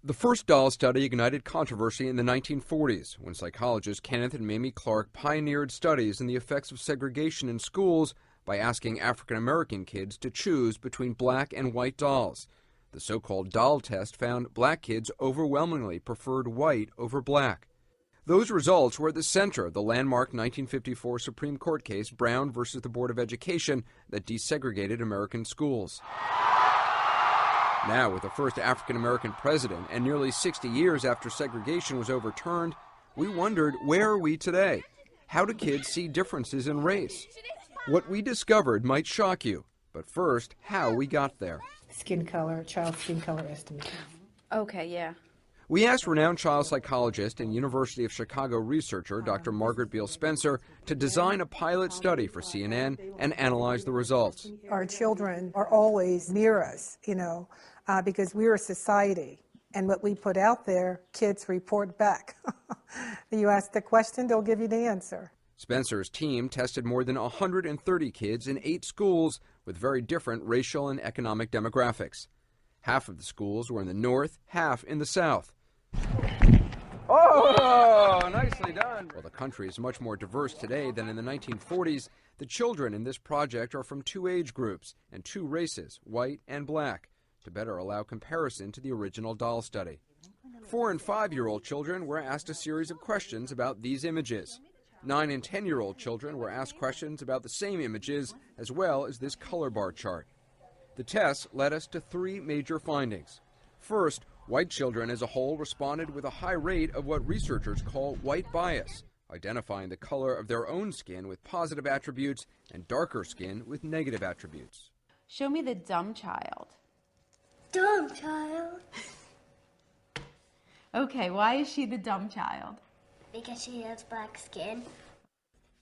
The first doll study ignited controversy in the 1940s, when psychologists Kenneth and Mamie Clark pioneered studies in the effects of segregation in schools by asking African-American kids to choose between black and white dolls. The so-called doll test found black kids overwhelmingly preferred white over black. Those results were at the center of the landmark 1954 Supreme Court case Brown versus the Board of Education that desegregated American schools. Now, with the first African-American president and nearly 60 years after segregation was overturned, we wondered, where are we today? How do kids see differences in race? What we discovered might shock you, but first, how we got there. Skin color, child skin color estimate. Okay, yeah. We asked renowned child psychologist and University of Chicago researcher Dr. Margaret Beal Spencer to design a pilot study for CNN and analyze the results. Our children are always near us, because we're a society. And what we put out there, kids report back. You ask the question, they'll give you the answer. Spencer's team tested more than 130 kids in 8 schools with very different racial and economic demographics. Half of the schools were in the north, half in the south. Oh, nicely done. While the country is much more diverse today than in the 1940s, the children in this project are from 2 age groups and 2 races, white and black, to better allow comparison to the original doll study. 4- and 5-year-old children were asked a series of questions about these images. 9- and 10-year-old children were asked questions about the same images, as well as this color bar chart. The tests led us to 3 major findings. First, white children as a whole responded with a high rate of what researchers call white bias, identifying the color of their own skin with positive attributes and darker skin with negative attributes. Show me the dumb child. Dumb child. Okay, why is she the dumb child? Because she has black skin.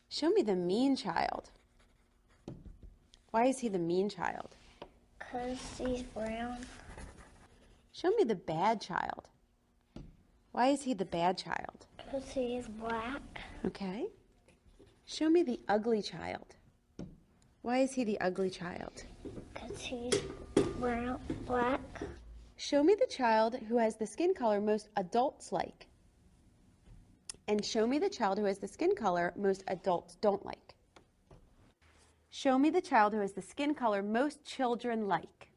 Show me the mean child. Why is he the mean child? Because he's brown. Show me the bad child. Why is he the bad child? Because he is black. Okay. Show me the ugly child. Why is he the ugly child? Because he's brown, black. Show me the child who has the skin color most adults like. And show me the child who has the skin color most adults don't like. Show me the child who has the skin color most children like.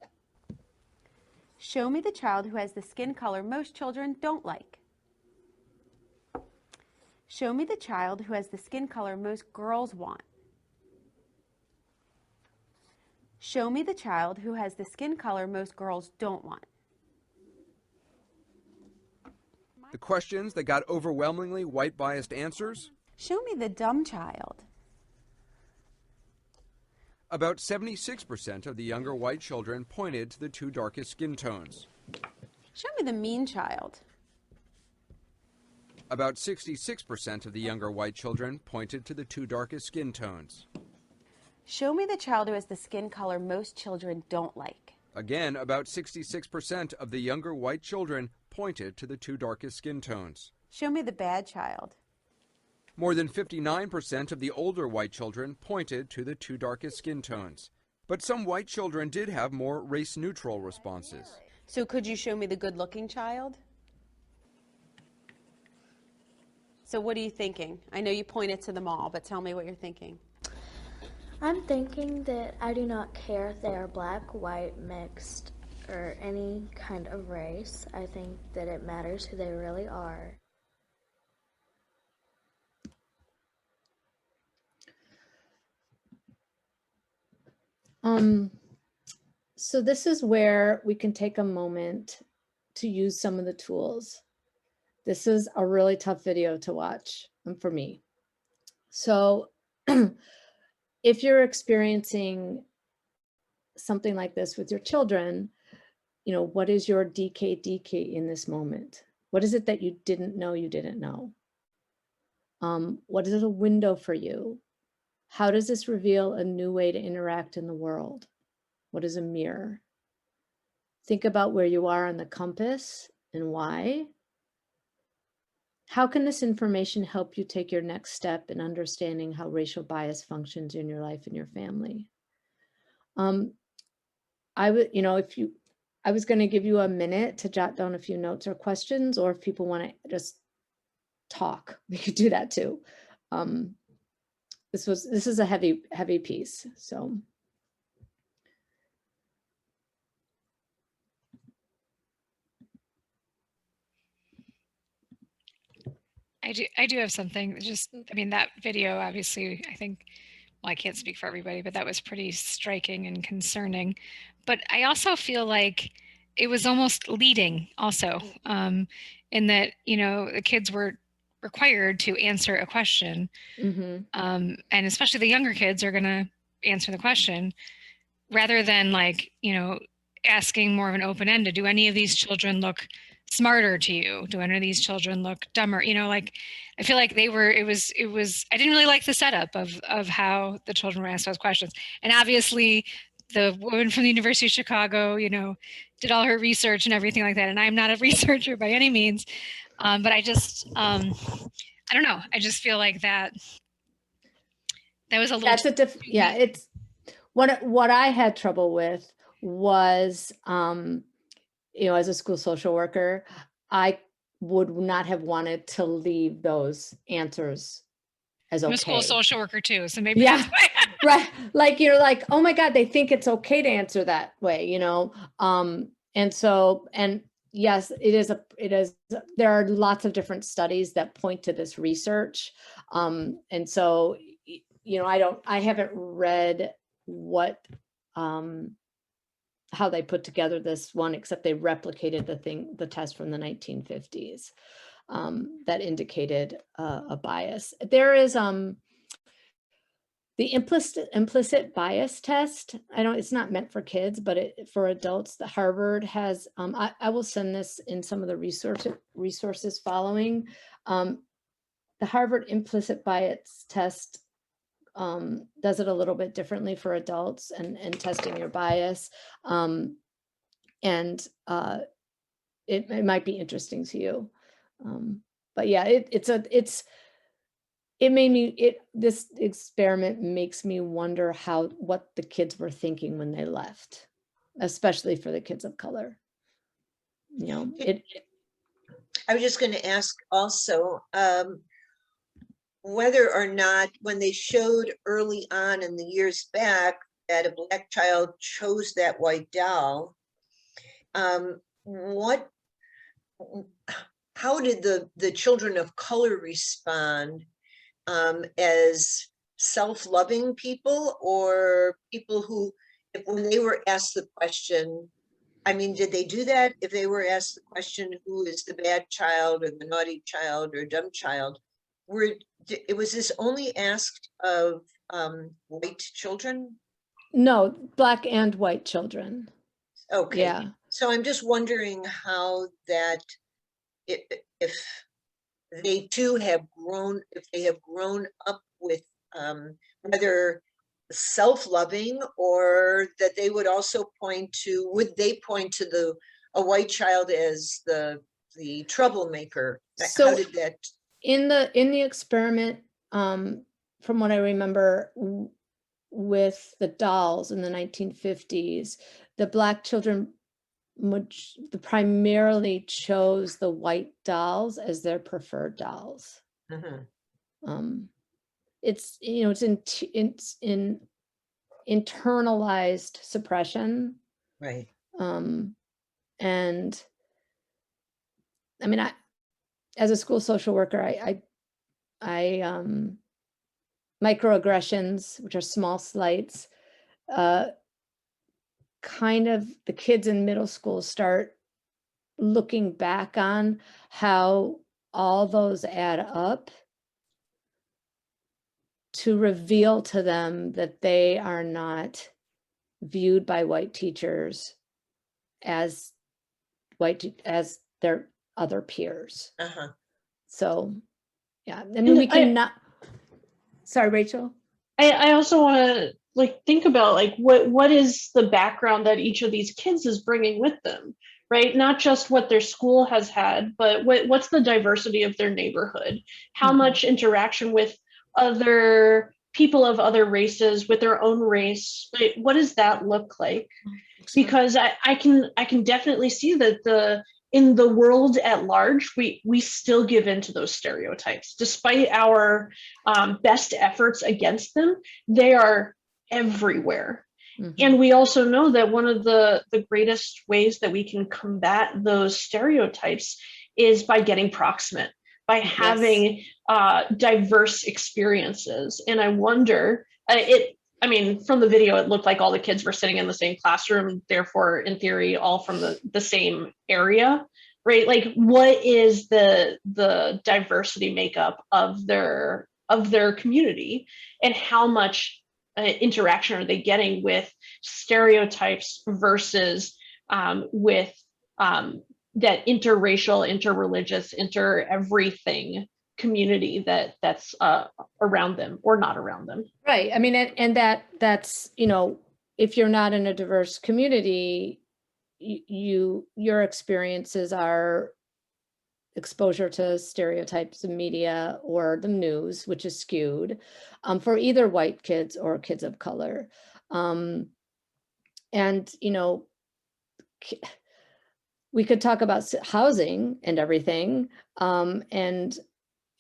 Show me the child who has the skin color most children don't like. Show me the child who has the skin color most girls want. Show me the child who has the skin color most girls don't want. The questions that got overwhelmingly white-biased answers? Show me the dumb child. About 76% of the younger white children pointed to the 2 darkest skin tones. Show me the mean child. About 66% of the younger white children pointed to the 2 darkest skin tones. Show me the child who has the skin color most children don't like. Again, about 66% of the younger white children pointed to the 2 darkest skin tones. Show me the bad child. More than 59% of the older white children pointed to the 2 darkest skin tones. But some white children did have more race-neutral responses. So could you show me the good-looking child? So what are you thinking? I know you pointed to them all, but tell me what you're thinking. I'm thinking that I do not care if they are black, white, mixed, or any kind of race. I think that it matters who they really are. So this is where we can take a moment to use some of the tools. This is a really tough video to watch for me. So if you're experiencing something like this with your children, you know, what is your DK in this moment? What is it that you didn't know you didn't know? What is a window for you? How does this reveal a new way to interact in the world? What is a mirror? Think about where you are on the compass and why. How can this information help you take your next step in understanding how racial bias functions in your life and your family? I would, you know, I was going to give you a minute to jot down a few notes or questions, or if people want to just talk, we could do that too. This is a heavy piece, so. I do have something. Just, I mean, that video, obviously, I think, well, I can't speak for everybody, but that was pretty striking and concerning. But I also feel like it was almost leading also, in that, you know, the kids were required to answer a question. Mm-hmm. And especially the younger kids are going to answer the question rather than, like, you know, asking more of an open-ended, do any of these children look smarter to you? Do any of these children look dumber? You know, like, I feel like it was, I didn't really like the setup of how the children were asked those questions. And obviously the woman from the University of Chicago, you know, did all her research and everything like that. And I'm not a researcher by any means. But I just, I don't know. I just feel like that was a little. Yeah, it's what I had trouble with was, you know, as a school social worker, I would not have wanted to leave those answers as okay. I'm a school social worker too, so maybe yeah, that's why. right. Like, you're like, oh my God, they think it's okay to answer that way, you know? And so, and yes, it is, there are lots of different studies that point to this research. And so, you know, I haven't read what, how they put together this one, except they replicated the test from the 1950s that indicated a bias. There is the implicit bias test. It's not meant for kids, but for adults. The Harvard has. I will send this in some of the resources following. The Harvard implicit bias test does it a little bit differently for adults and testing your bias. It might be interesting to you. But yeah, this experiment makes me wonder what the kids were thinking when they left, especially for the kids of color. You know, I was just going to ask also, whether or not when they showed early on in the years back that a Black child chose that white doll, how did the children of color respond, as self-loving people, or people who, when they were asked the question, I mean, did they do that if they were asked the question, who is the bad child or the naughty child or dumb child? Was this only asked of white children? No, Black and white children. Okay. Yeah. So I'm just wondering how that, if they too have grown, if they have grown up with whether self-loving, or that they would also would they point to a white child as the troublemaker? So how did that? In the experiment, from what I remember with the dolls in the 1950s, the Black children primarily chose the white dolls as their preferred dolls. Mm-hmm. It's, you know, it's in internalized suppression, right? And I mean, as a school social worker, I microaggressions, which are small slights, kind of the kids in middle school start looking back on how all those add up to reveal to them that they are not viewed by white teachers as their other peers. So, yeah, I mean, we cannot. Sorry, Rachel. I also want to like think about like what is the background that each of these kids is bringing with them, right? Not just what their school has had, but what's the diversity of their neighborhood? How much interaction with other people of other races, with their own race? What does that look like? Because I can definitely see that in the world at large, we still give into those stereotypes. Despite our best efforts against them, they are everywhere. And we also know that one of the greatest ways that we can combat those stereotypes is by getting proximate, by having diverse experiences. And I wonder, I mean, from the video, it looked like all the kids were sitting in the same classroom, therefore, in theory, all from the same area, right? Like, what is the diversity makeup of their community, and how much interaction are they getting with stereotypes versus with that interracial, interreligious, everything community that's around them or not around them. Right. I mean, and that's, you know, if you're not in a diverse community, your experiences are exposure to stereotypes in media or the news, which is skewed for either white kids or kids of color. And, you know, we could talk about housing and everything. And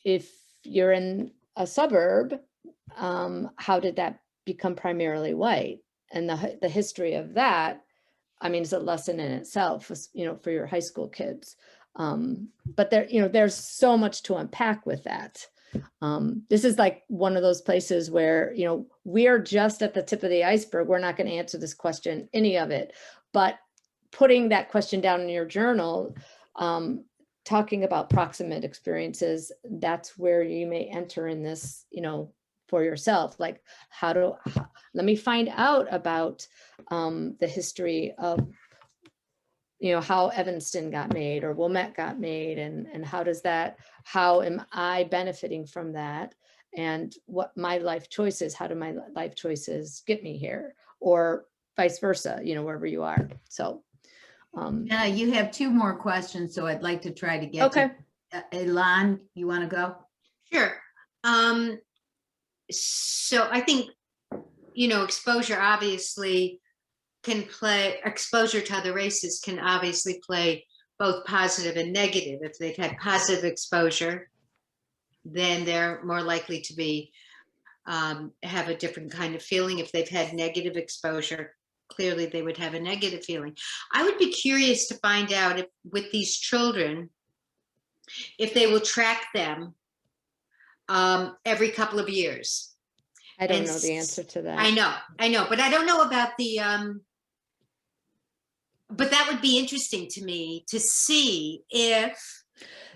if you're in a suburb, how did that become primarily white? And the history of that, I mean, is a lesson in itself, you know, for your high school kids. But there, you know, there's so much to unpack with that. This is like one of those places where, you know, we are just at the tip of the iceberg. We're not going to answer this question, any of it, but putting that question down in your journal, talking about proximate experiences, that's where you may enter in this, you know, for yourself. Like, let me find out about the history of, you know, how Evanston got made or Wilmette got made, and how am I benefiting from that? And what my life choices, how do my life choices get me here? Or vice versa, you know, wherever you are. So. Yeah, you have two more questions, so I'd like to try to get to Elan, you want to go? Sure. So I think, you know, exposure to other races can obviously play both positive and negative. If they've had positive exposure, then they're more likely to be have a different kind of feeling. If they've had negative exposure, clearly they would have a negative feeling. I would be curious to find out if with these children, if they will track them every couple of years. I don't know the answer to that. I know, but I don't know about the, but that would be interesting to me to see if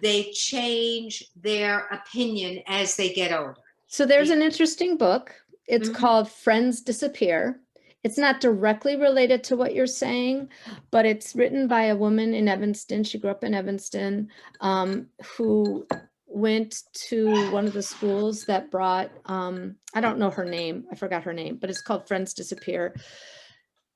they change their opinion as they get older. So there's an interesting book. It's called Friends Disappear. It's not directly related to what you're saying, but it's written by a woman in Evanston. She grew up in Evanston, who went to one of the schools that brought, I don't know her name, I forgot her name, but it's called Friends Disappear.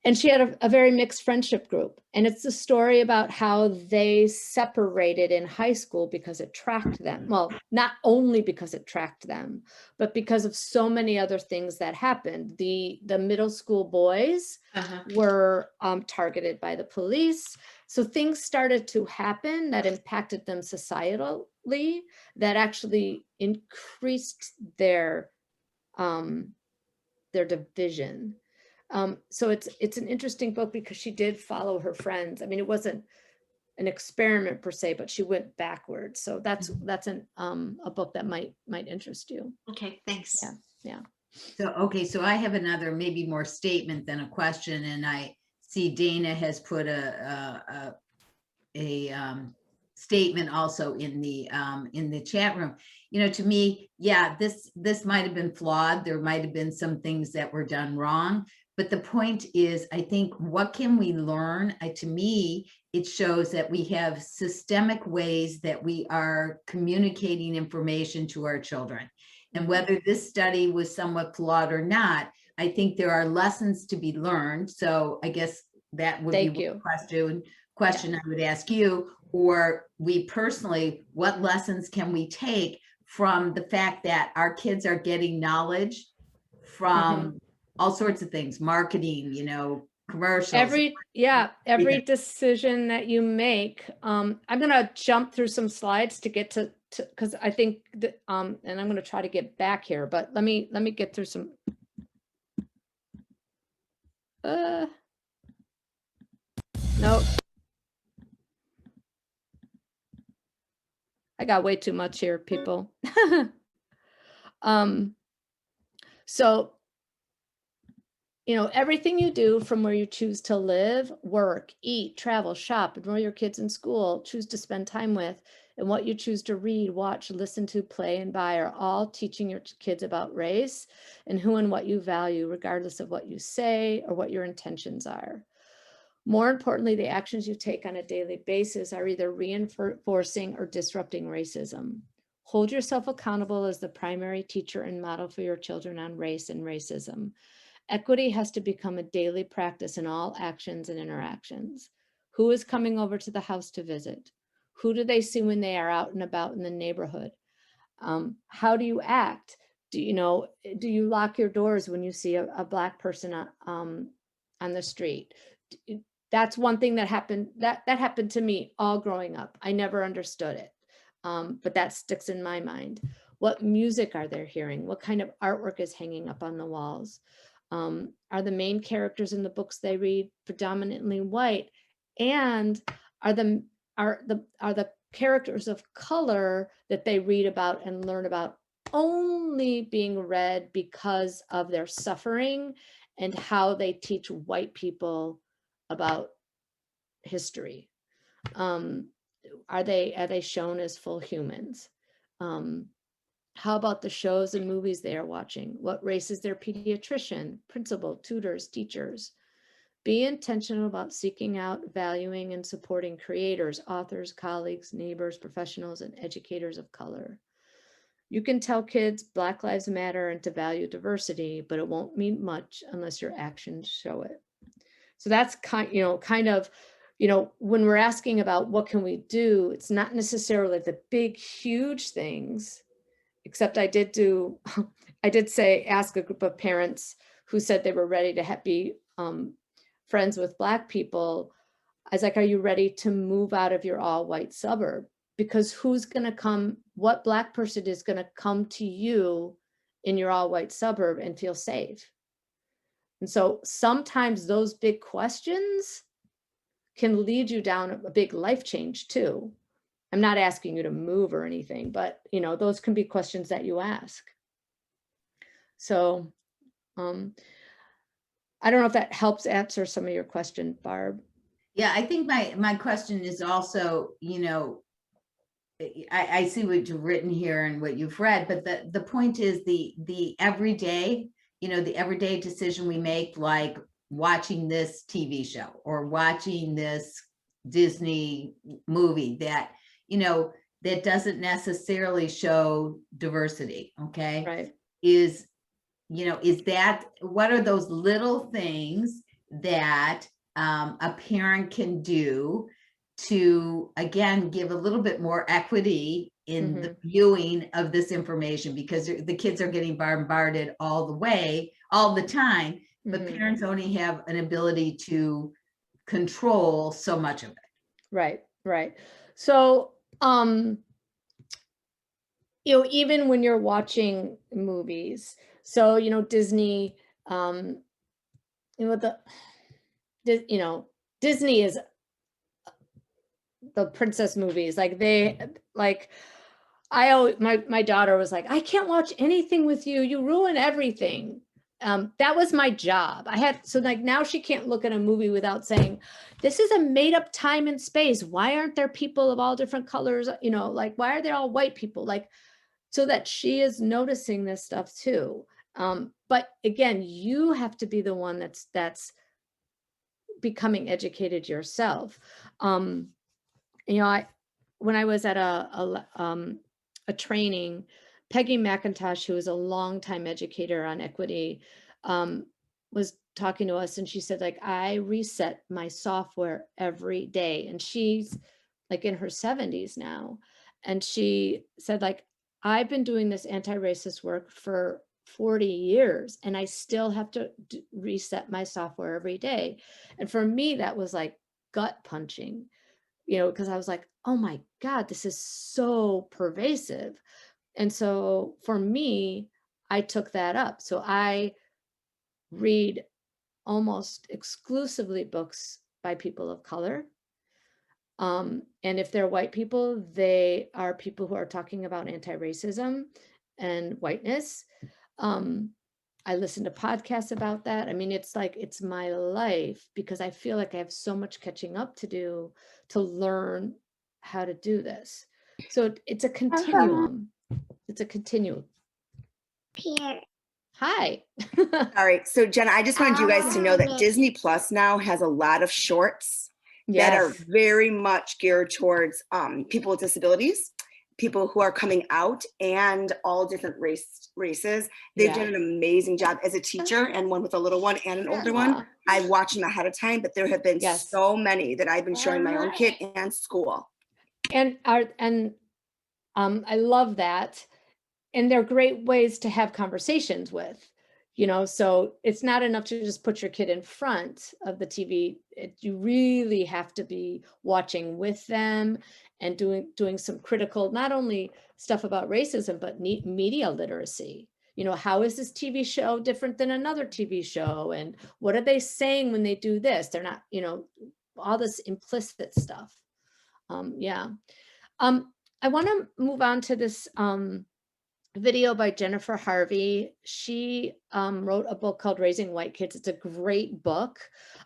And she had a very mixed friendship group. And it's a story about how they separated in high school because it tracked them. Well, not only because it tracked them, but because of so many other things that happened. The middle school boys were targeted by the police. So things started to happen that impacted them societally, that actually increased their division. So it's an interesting book because she did follow her friends. I mean, it wasn't an experiment per se, but she went backwards. So that's a book that might interest you. Okay, thanks. Yeah. So, okay, so I have another maybe more statement than a question, and I see Dana has put a statement also in the chat room. You know, to me, yeah, this might have been flawed. There might have been some things that were done wrong. But the point is, I think, what can we learn? To me, it shows that we have systemic ways that we are communicating information to our children. And whether this study was somewhat flawed or not, I think there are lessons to be learned. So I guess that would be one question I would ask you, or we personally, what lessons can we take from the fact that our kids are getting knowledge from all sorts of things, marketing, you know, commercials. Every decision that you make. I'm going to jump through some slides to get to because I think that, and I'm going to try to get back here, but let me get through some. Nope. I got way too much here, people. So, you know, everything you do, from where you choose to live, work, eat, travel, shop, enroll your kids in school, choose to spend time with, and what you choose to read, watch, listen to, play, and buy are all teaching your kids about race and who and what you value, regardless of what you say or what your intentions are. More importantly, the actions you take on a daily basis are either reinforcing or disrupting racism. Hold yourself accountable as the primary teacher and model for your children on race and racism. Equity has to become a daily practice in all actions and interactions. Who is coming over to the house to visit? Who do they see when they are out and about in the neighborhood? How do you act? Do you lock your doors when you see a Black person on the street? That's one thing that happened. That happened to me all growing up. I never understood it, but that sticks in my mind. What music are they hearing? What kind of artwork is hanging up on the walls? Are the main characters in the books they read predominantly white? And are the characters of color that they read about and learn about only being read because of their suffering and how they teach white people about history? Are they shown as full humans? How about the shows and movies they are watching? What race is their pediatrician, principal, tutors, teachers? Be intentional about seeking out, valuing, and supporting creators, authors, colleagues, neighbors, professionals, and educators of color. You can tell kids Black Lives Matter and to value diversity, but it won't mean much unless your actions show it. So that's kind of, when we're asking about what can we do, it's not necessarily the big, huge things, except I did ask a group of parents who said they were ready to be friends with Black people. I was like, are you ready to move out of your all white suburb? Because who's going to come, what Black person is going to come to you in your all white suburb and feel safe? And so sometimes those big questions can lead you down a big life change too. I'm not asking you to move or anything, but those can be questions that you ask. So I don't know if that helps answer some of your question, Barb. Yeah, I think my question is also, I see what you've written here and what you've read, but the point is the everyday, the everyday decision we make, like watching this TV show or watching this Disney movie that, that doesn't necessarily show diversity. Okay. Right. Is that, what are those little things that a parent can do to, again, give a little bit more equity in the viewing of this information, because the kids are getting bombarded all the time, but parents only have an ability to control so much of it. Right. So, even when you're watching movies, so, Disney, Disney is the princess movies. My daughter was like, I can't watch anything with you. You ruin everything. that was my job. So like now she can't look at a movie without saying, this is a made up time and space. Why aren't there people of all different colors? You know, like, why are they all white people? Like, so that she is noticing this stuff too. But again, you have to be the one that's becoming educated yourself. You know, when I was at a training, Peggy McIntosh, who is a longtime educator on equity, was talking to us, and she said, like, I reset my software every day. And she's like in her 70s now. And she said, like, I've been doing this anti-racist work for 40 years, and I still have to reset my software every day. And for me, that was like gut punching, you know, because I was like, oh my God, this is so pervasive. And so for me, I took that up. So I read almost exclusively books by people of color. And if they're white people, they are people who are talking about anti-racism and whiteness. I listen to podcasts about that. I mean, it's like, it's my life, because I feel like I have so much catching up to do to learn how to do this. So it's a continuum. It's a continuum. Pierre. Hi. All right. So Jenna, I just wanted you guys to know that Disney Plus now has a lot of shorts that are very much geared towards people with disabilities, people who are coming out, and all different races. They've done an amazing job. As a teacher and one with a little one and an older one, I watch them ahead of time, but there have been so many that I've been showing my own kid and school. And I love that. And they're great ways to have conversations with, you know, so it's not enough to just put your kid in front of the TV. You really have to be watching with them and doing some critical, not only stuff about racism, but media literacy. You know, how is this TV show different than another TV show? And what are they saying when they do this? They're not, you know, all this implicit stuff. I want to move on to this video by Jennifer Harvey. She wrote a book called Raising White Kids. It's a great book.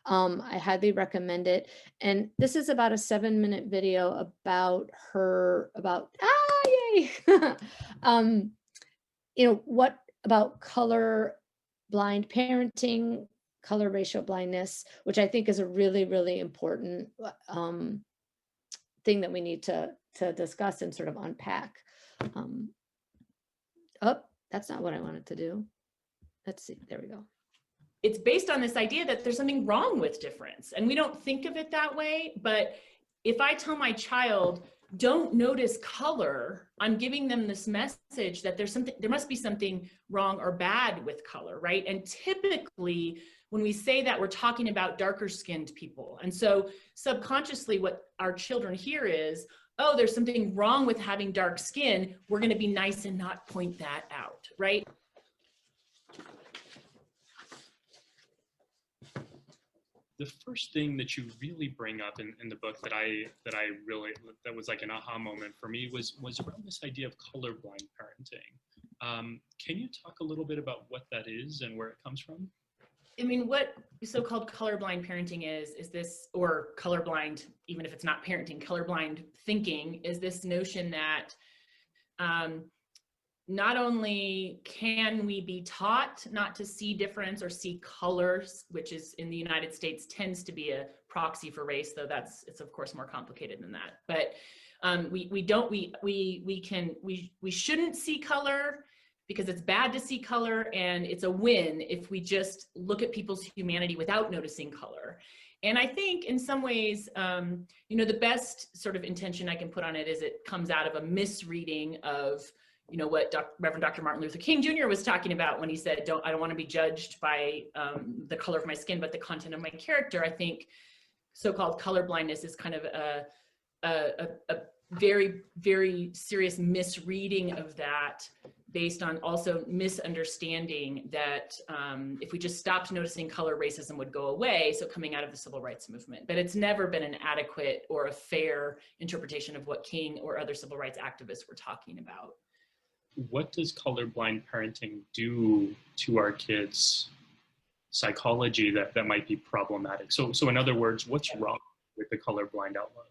I highly recommend it. And this is about a 7-minute video about her, yay! You know, what about color blind parenting, color racial blindness, which I think is a really, really important thing that we need to discuss and sort of unpack. Oh, that's not what I wanted to do. Let's see, there we go. It's based on this idea that there's something wrong with difference. And we don't think of it that way, but if I tell my child, don't notice color, I'm giving them this message that there must be something wrong or bad with color, right? And typically, when we say that, we're talking about darker skinned people. And so subconsciously, what our children hear is, oh, there's something wrong with having dark skin. We're going to be nice and not point that out, right? The first thing that you really bring up in the book that was like an aha moment for me was around this idea of colorblind parenting. Can you talk a little bit about what that is and where it comes from? I mean, what so-called colorblind parenting is this, or colorblind, even if it's not parenting, colorblind thinking is this notion that not only can we be taught not to see difference or see colors, which is in the United States tends to be a proxy for race, though it's of course more complicated than that. But we shouldn't see color because it's bad to see color, and it's a win if we just look at people's humanity without noticing color. And I think in some ways, you know, the best sort of intention I can put on it is it comes out of a misreading of, you know, what Reverend Dr. Martin Luther King Jr. was talking about when he said, I don't want to be judged by the color of my skin, but the content of my character. I think so-called colorblindness is kind of a very, very serious misreading of that, based on also misunderstanding that if we just stopped noticing color, racism would go away. So coming out of the civil rights movement, but it's never been an adequate or a fair interpretation of what King or other civil rights activists were talking about. what does colorblind parenting do to our kids' psychology that might be problematic? So in other words, what's wrong with the colorblind outlook?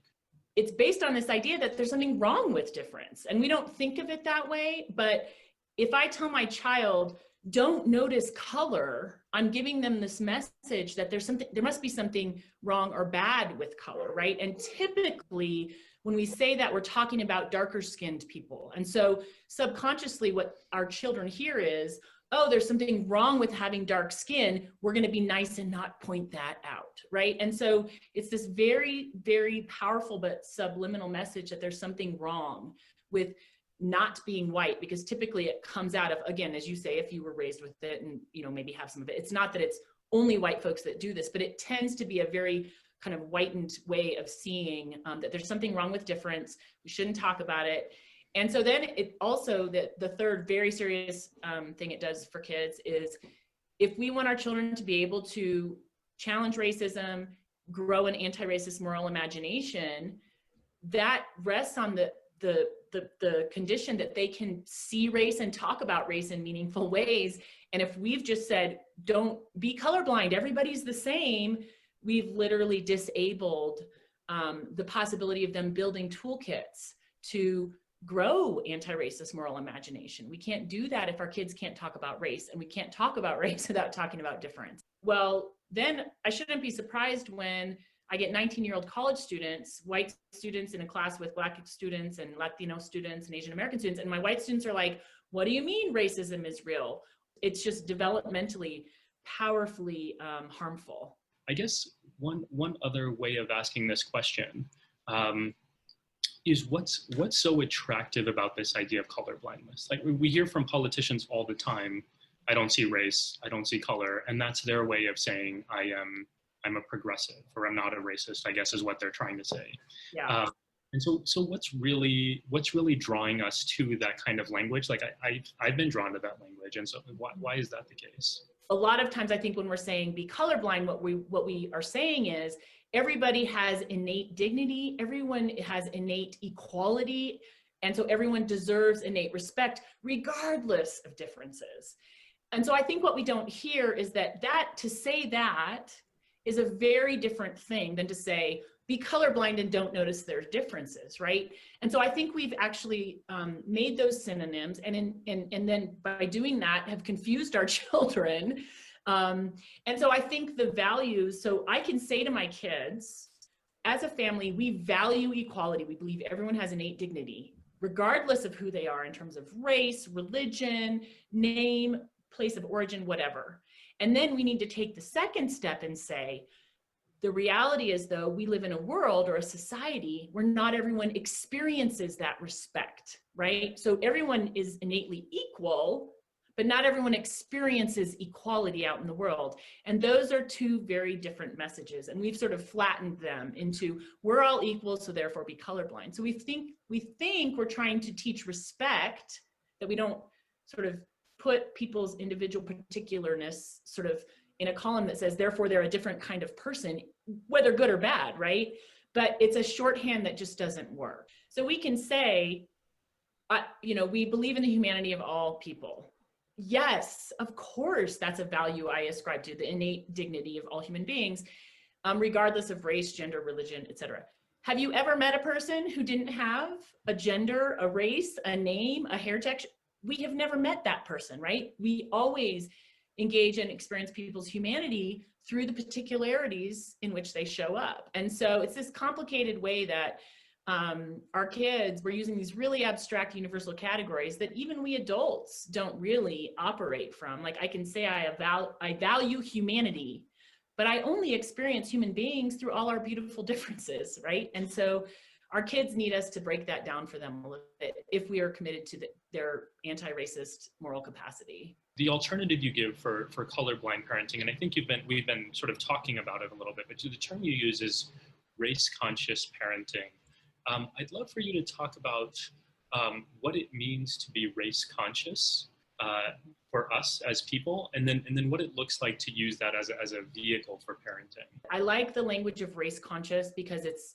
It's based on this idea that there's something wrong with difference. And we don't think of it that way, but if I tell my child, don't notice color, I'm giving them this message that there must be something wrong or bad with color, right? And typically, when we say that, we're talking about darker skinned people. And so subconsciously, what our children hear is, oh, there's something wrong with having dark skin. We're going to be nice and not point that out, right? And so it's this very, very powerful but subliminal message that there's something wrong with not being white, because typically it comes out of, again, as you say, if you were raised with it and, you know, maybe have some of it. It's not that it's only white folks that do this, but it tends to be a very kind of whitened way of seeing that there's something wrong with difference. We shouldn't talk about it. And so then it also, the third very serious thing it does for kids is, if we want our children to be able to challenge racism, grow an anti-racist moral imagination, that rests on the condition that they can see race and talk about race in meaningful ways. And if we've just said, don't be colorblind, everybody's the same, we've literally disabled the possibility of them building toolkits to grow anti-racist moral imagination. We can't do that if our kids can't talk about race, and we can't talk about race without talking about difference. Well, then I shouldn't be surprised when I get 19-year-old college students, white students in a class with Black students and Latino students and Asian American students, and my white students are like, what do you mean racism is real? It's just developmentally, powerfully harmful. I guess one other way of asking this question is what's so attractive about this idea of colorblindness? Like, we hear from politicians all the time, I don't see race, I don't see color, and that's their way of saying I'm a progressive, or I'm not a racist, I guess is what they're trying to say. Yeah. And so what's really drawing us to that kind of language? Like I've been drawn to that language, and so why is that the case? A lot of times I think when we're saying be colorblind, what we are saying is everybody has innate dignity, everyone has innate equality, and so everyone deserves innate respect regardless of differences. And so I think what we don't hear is that to say that is a very different thing than to say be colorblind and don't notice their differences, right? And so I think we've actually made those synonyms, and then by doing that have confused our children. And so I think the values, so I can say to my kids, as a family, we value equality. We believe everyone has innate dignity, regardless of who they are in terms of race, religion, name, place of origin, whatever. And then we need to take the second step and say, the reality is, though, we live in a world or a society where not everyone experiences that respect, right? So everyone is innately equal, but not everyone experiences equality out in the world. And those are two very different messages. And we've sort of flattened them into, we're all equal, so therefore be colorblind. So we think we're trying to teach respect, that we don't sort of put people's individual particularness sort of in a column that says, therefore they're a different kind of person, whether good or bad, right? But it's a shorthand that just doesn't work. So we can say, we believe in the humanity of all people. Yes, of course, that's a value I ascribe to, the innate dignity of all human beings, regardless of race, gender, religion, etc. Have you ever met a person who didn't have a gender, a race, a name, a hair texture? We have never met that person, right? We always engage and experience people's humanity through the particularities in which they show up. And so it's this complicated way that our kids, we're using these really abstract universal categories that even we adults don't really operate from. Like I can say I value humanity, but I only experience human beings through all our beautiful differences, right? And so our kids need us to break that down for them a little bit if we are committed to their anti-racist moral capacity. The alternative you give for colorblind parenting, and I think we've been sort of talking about it a little bit, but the term you use is race-conscious parenting. I'd love for you to talk about what it means to be race-conscious for us as people, and then what it looks like to use that as a vehicle for parenting. I like the language of race-conscious because it's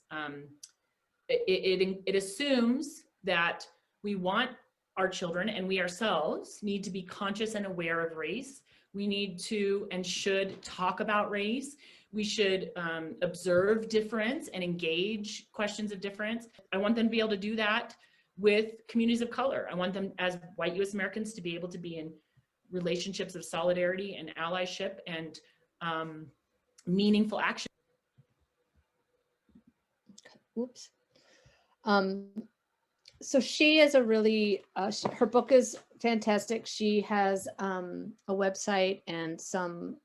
it assumes that we want our children and we ourselves need to be conscious and aware of race. We need to and should talk about race. We should observe difference and engage questions of difference. I want them to be able to do that with communities of color. I want them as white US Americans to be able to be in relationships of solidarity and allyship and meaningful action. Oops. So she is a really, her book is fantastic. She has a website and some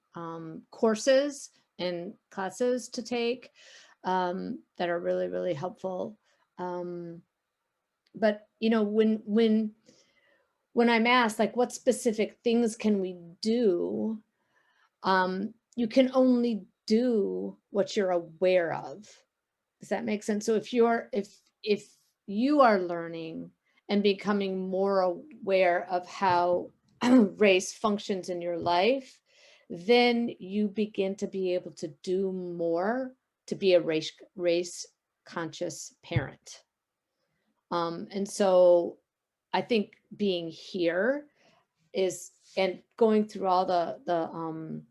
courses and classes to take that are really, really helpful. But, you know, when I'm asked, like, what specific things can we do? You can only do what you're aware of. Does that make sense? So if you are learning and becoming more aware of how race functions in your life, then you begin to be able to do more to be a race conscious parent. And so I think being here is, and going through all the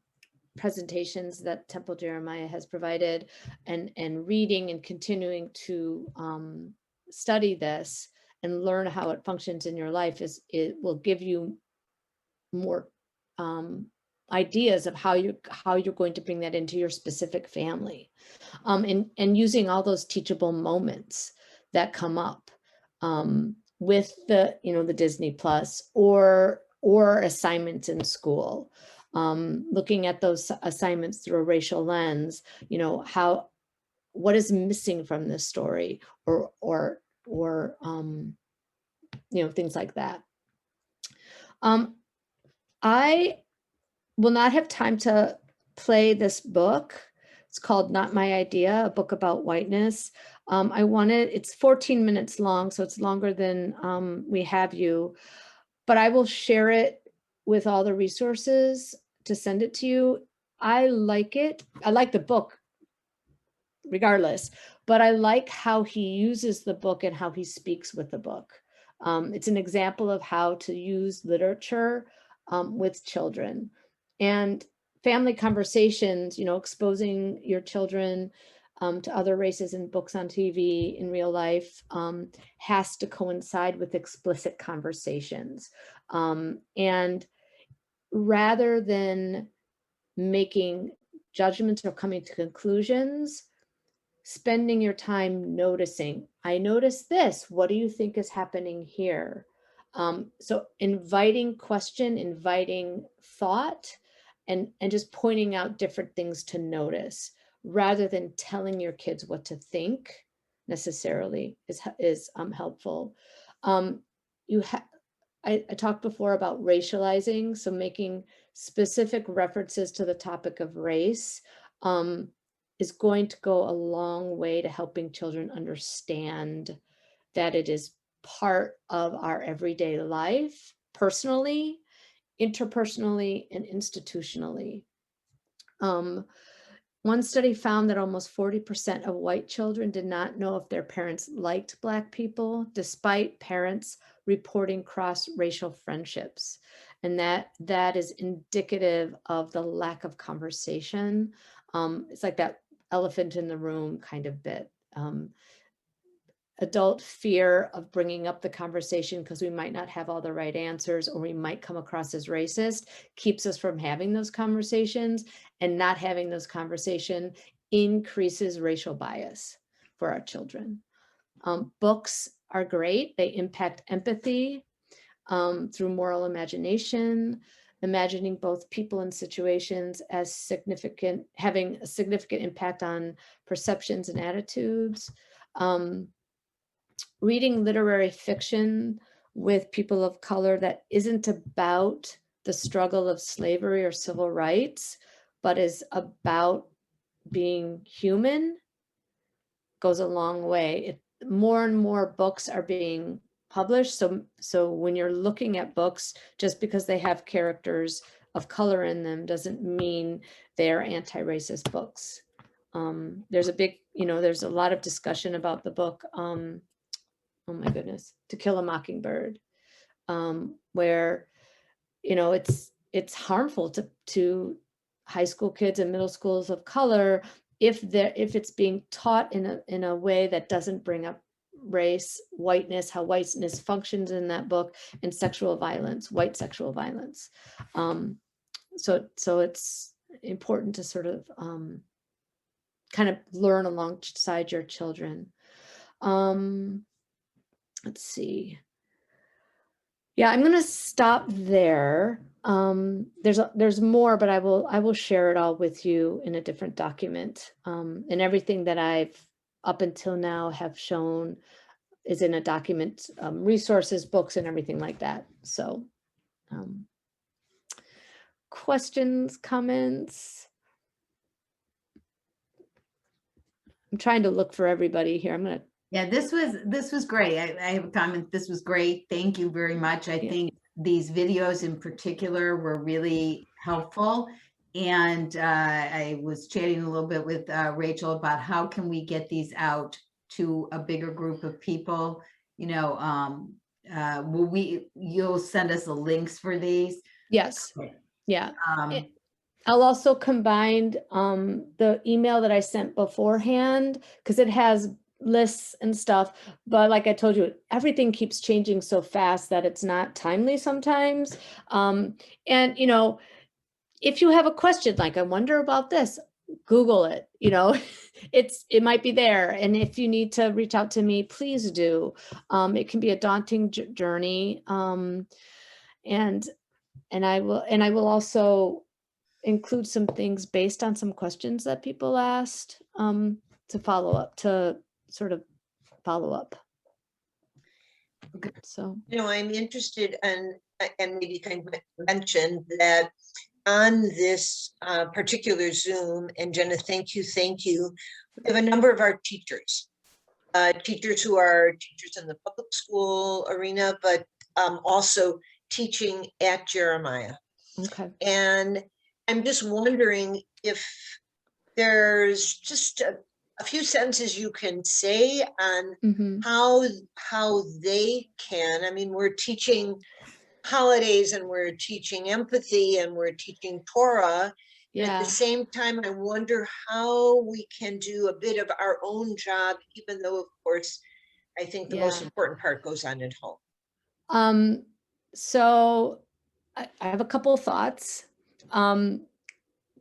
presentations that Temple Jeremiah has provided and reading and continuing to study this and learn how it functions in your life, it will give you more ideas of how you're going to bring that into your specific family, and using all those teachable moments that come up with the Disney Plus or assignments in school, looking at those assignments through a racial lens, what is missing from this story, or things like that. I will not have time to play this book. It's called Not My Idea, a book about whiteness. It's 14 minutes long, so it's longer than We Have You, but I will share it with all the resources to send it to you. I like it. I like the book regardless, but I like how he uses the book and how he speaks with the book. It's an example of how to use literature with children. And family conversations, exposing your children to other races in books, on TV, in real life, has to coincide with explicit conversations. And rather than making judgments or coming to conclusions, spending your time noticing, I noticed this, what do you think is happening here? So inviting question, inviting thought, and just pointing out different things to notice, rather than telling your kids what to think necessarily is helpful. I talked before about racializing, so making specific references to the topic of race is going to go a long way to helping children understand that it is part of our everyday life, personally, interpersonally, and institutionally. One study found that almost 40% of white children did not know if their parents liked Black people, despite parents reporting cross-racial friendships. And that is indicative of the lack of conversation. It's like that elephant in the room kind of bit. Adult fear of bringing up the conversation because we might not have all the right answers, or we might come across as racist, keeps us from having those conversations, and not having those conversations increases racial bias for our children. Books are great. They impact empathy through moral imagination, imagining both people and situations as having a significant impact on perceptions and attitudes. Reading literary fiction with people of color that isn't about the struggle of slavery or civil rights, but is about being human, goes a long way. More and more books are being published. So when you're looking at books, just because they have characters of color in them doesn't mean they're anti-racist books. There's a lot of discussion about the book, oh my goodness, To Kill a Mockingbird, where, you know, it's harmful to high school kids and middle schools of color if it's being taught in a way that doesn't bring up race, whiteness, how whiteness functions in that book, and sexual violence, white sexual violence. So it's important to sort of kind of learn alongside your children. Let's see. Yeah, I'm going to stop there. There's more, but I will share it all with you in a different document. And everything that I've up until now have shown is in a document, resources, books, and everything like that. So questions, comments? I'm trying to look for everybody here. I'm gonna. Yeah, this was great. I have a comment. This was great. Thank you very much. I think these videos in particular were really helpful. And I was chatting a little bit with Rachel about how can we get these out to a bigger group of people. You know, you'll send us the links for these? Yes. Yeah. I'll also combine the email that I sent beforehand, because it has lists and stuff, but like I told you, everything keeps changing so fast that it's not timely sometimes. And you know, if you have a question like, I wonder about this, Google it, you know, it might be there. And if you need to reach out to me, please do. It can be a daunting journey. And I will also include some things based on some questions that people asked, to follow up, to sort of follow up. So, you know, I'm interested and maybe kind of mention that on this particular Zoom, and Jena, thank you. We have a number of our teachers who are teachers in the public school arena, but also teaching at Jeremiah. Okay. And I'm just wondering if there's just a few sentences you can say on how they can. I mean, we're teaching holidays and we're teaching empathy and we're teaching Torah. Yeah. At the same time, I wonder how we can do a bit of our own job, even though, of course, I think the most important part goes on at home. So I have a couple of thoughts.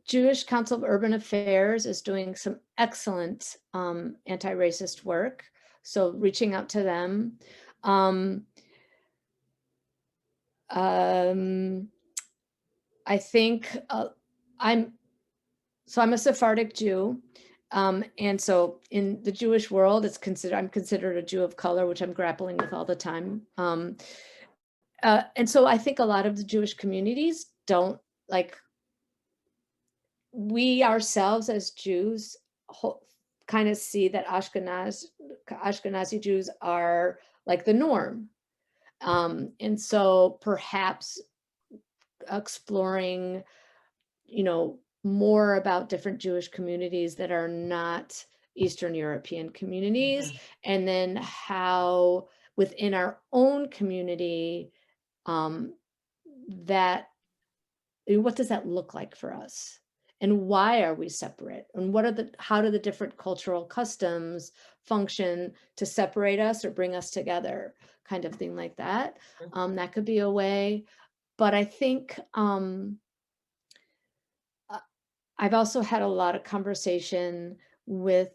Jewish Council of Urban Affairs is doing some excellent anti-racist work. So reaching out to them. I think I'm a Sephardic Jew. And so in the Jewish world, I'm considered a Jew of color, which I'm grappling with all the time. And so I think a lot of the Jewish communities don't we ourselves as Jews kind of see that Ashkenazi Jews are like the norm. And so perhaps exploring, you know, more about different Jewish communities that are not Eastern European communities, and then how within our own community, what does that look like for us? And why are we separate? And how do the different cultural customs function to separate us or bring us together? Kind of thing like that. That could be a way. But I think I've also had a lot of conversation with,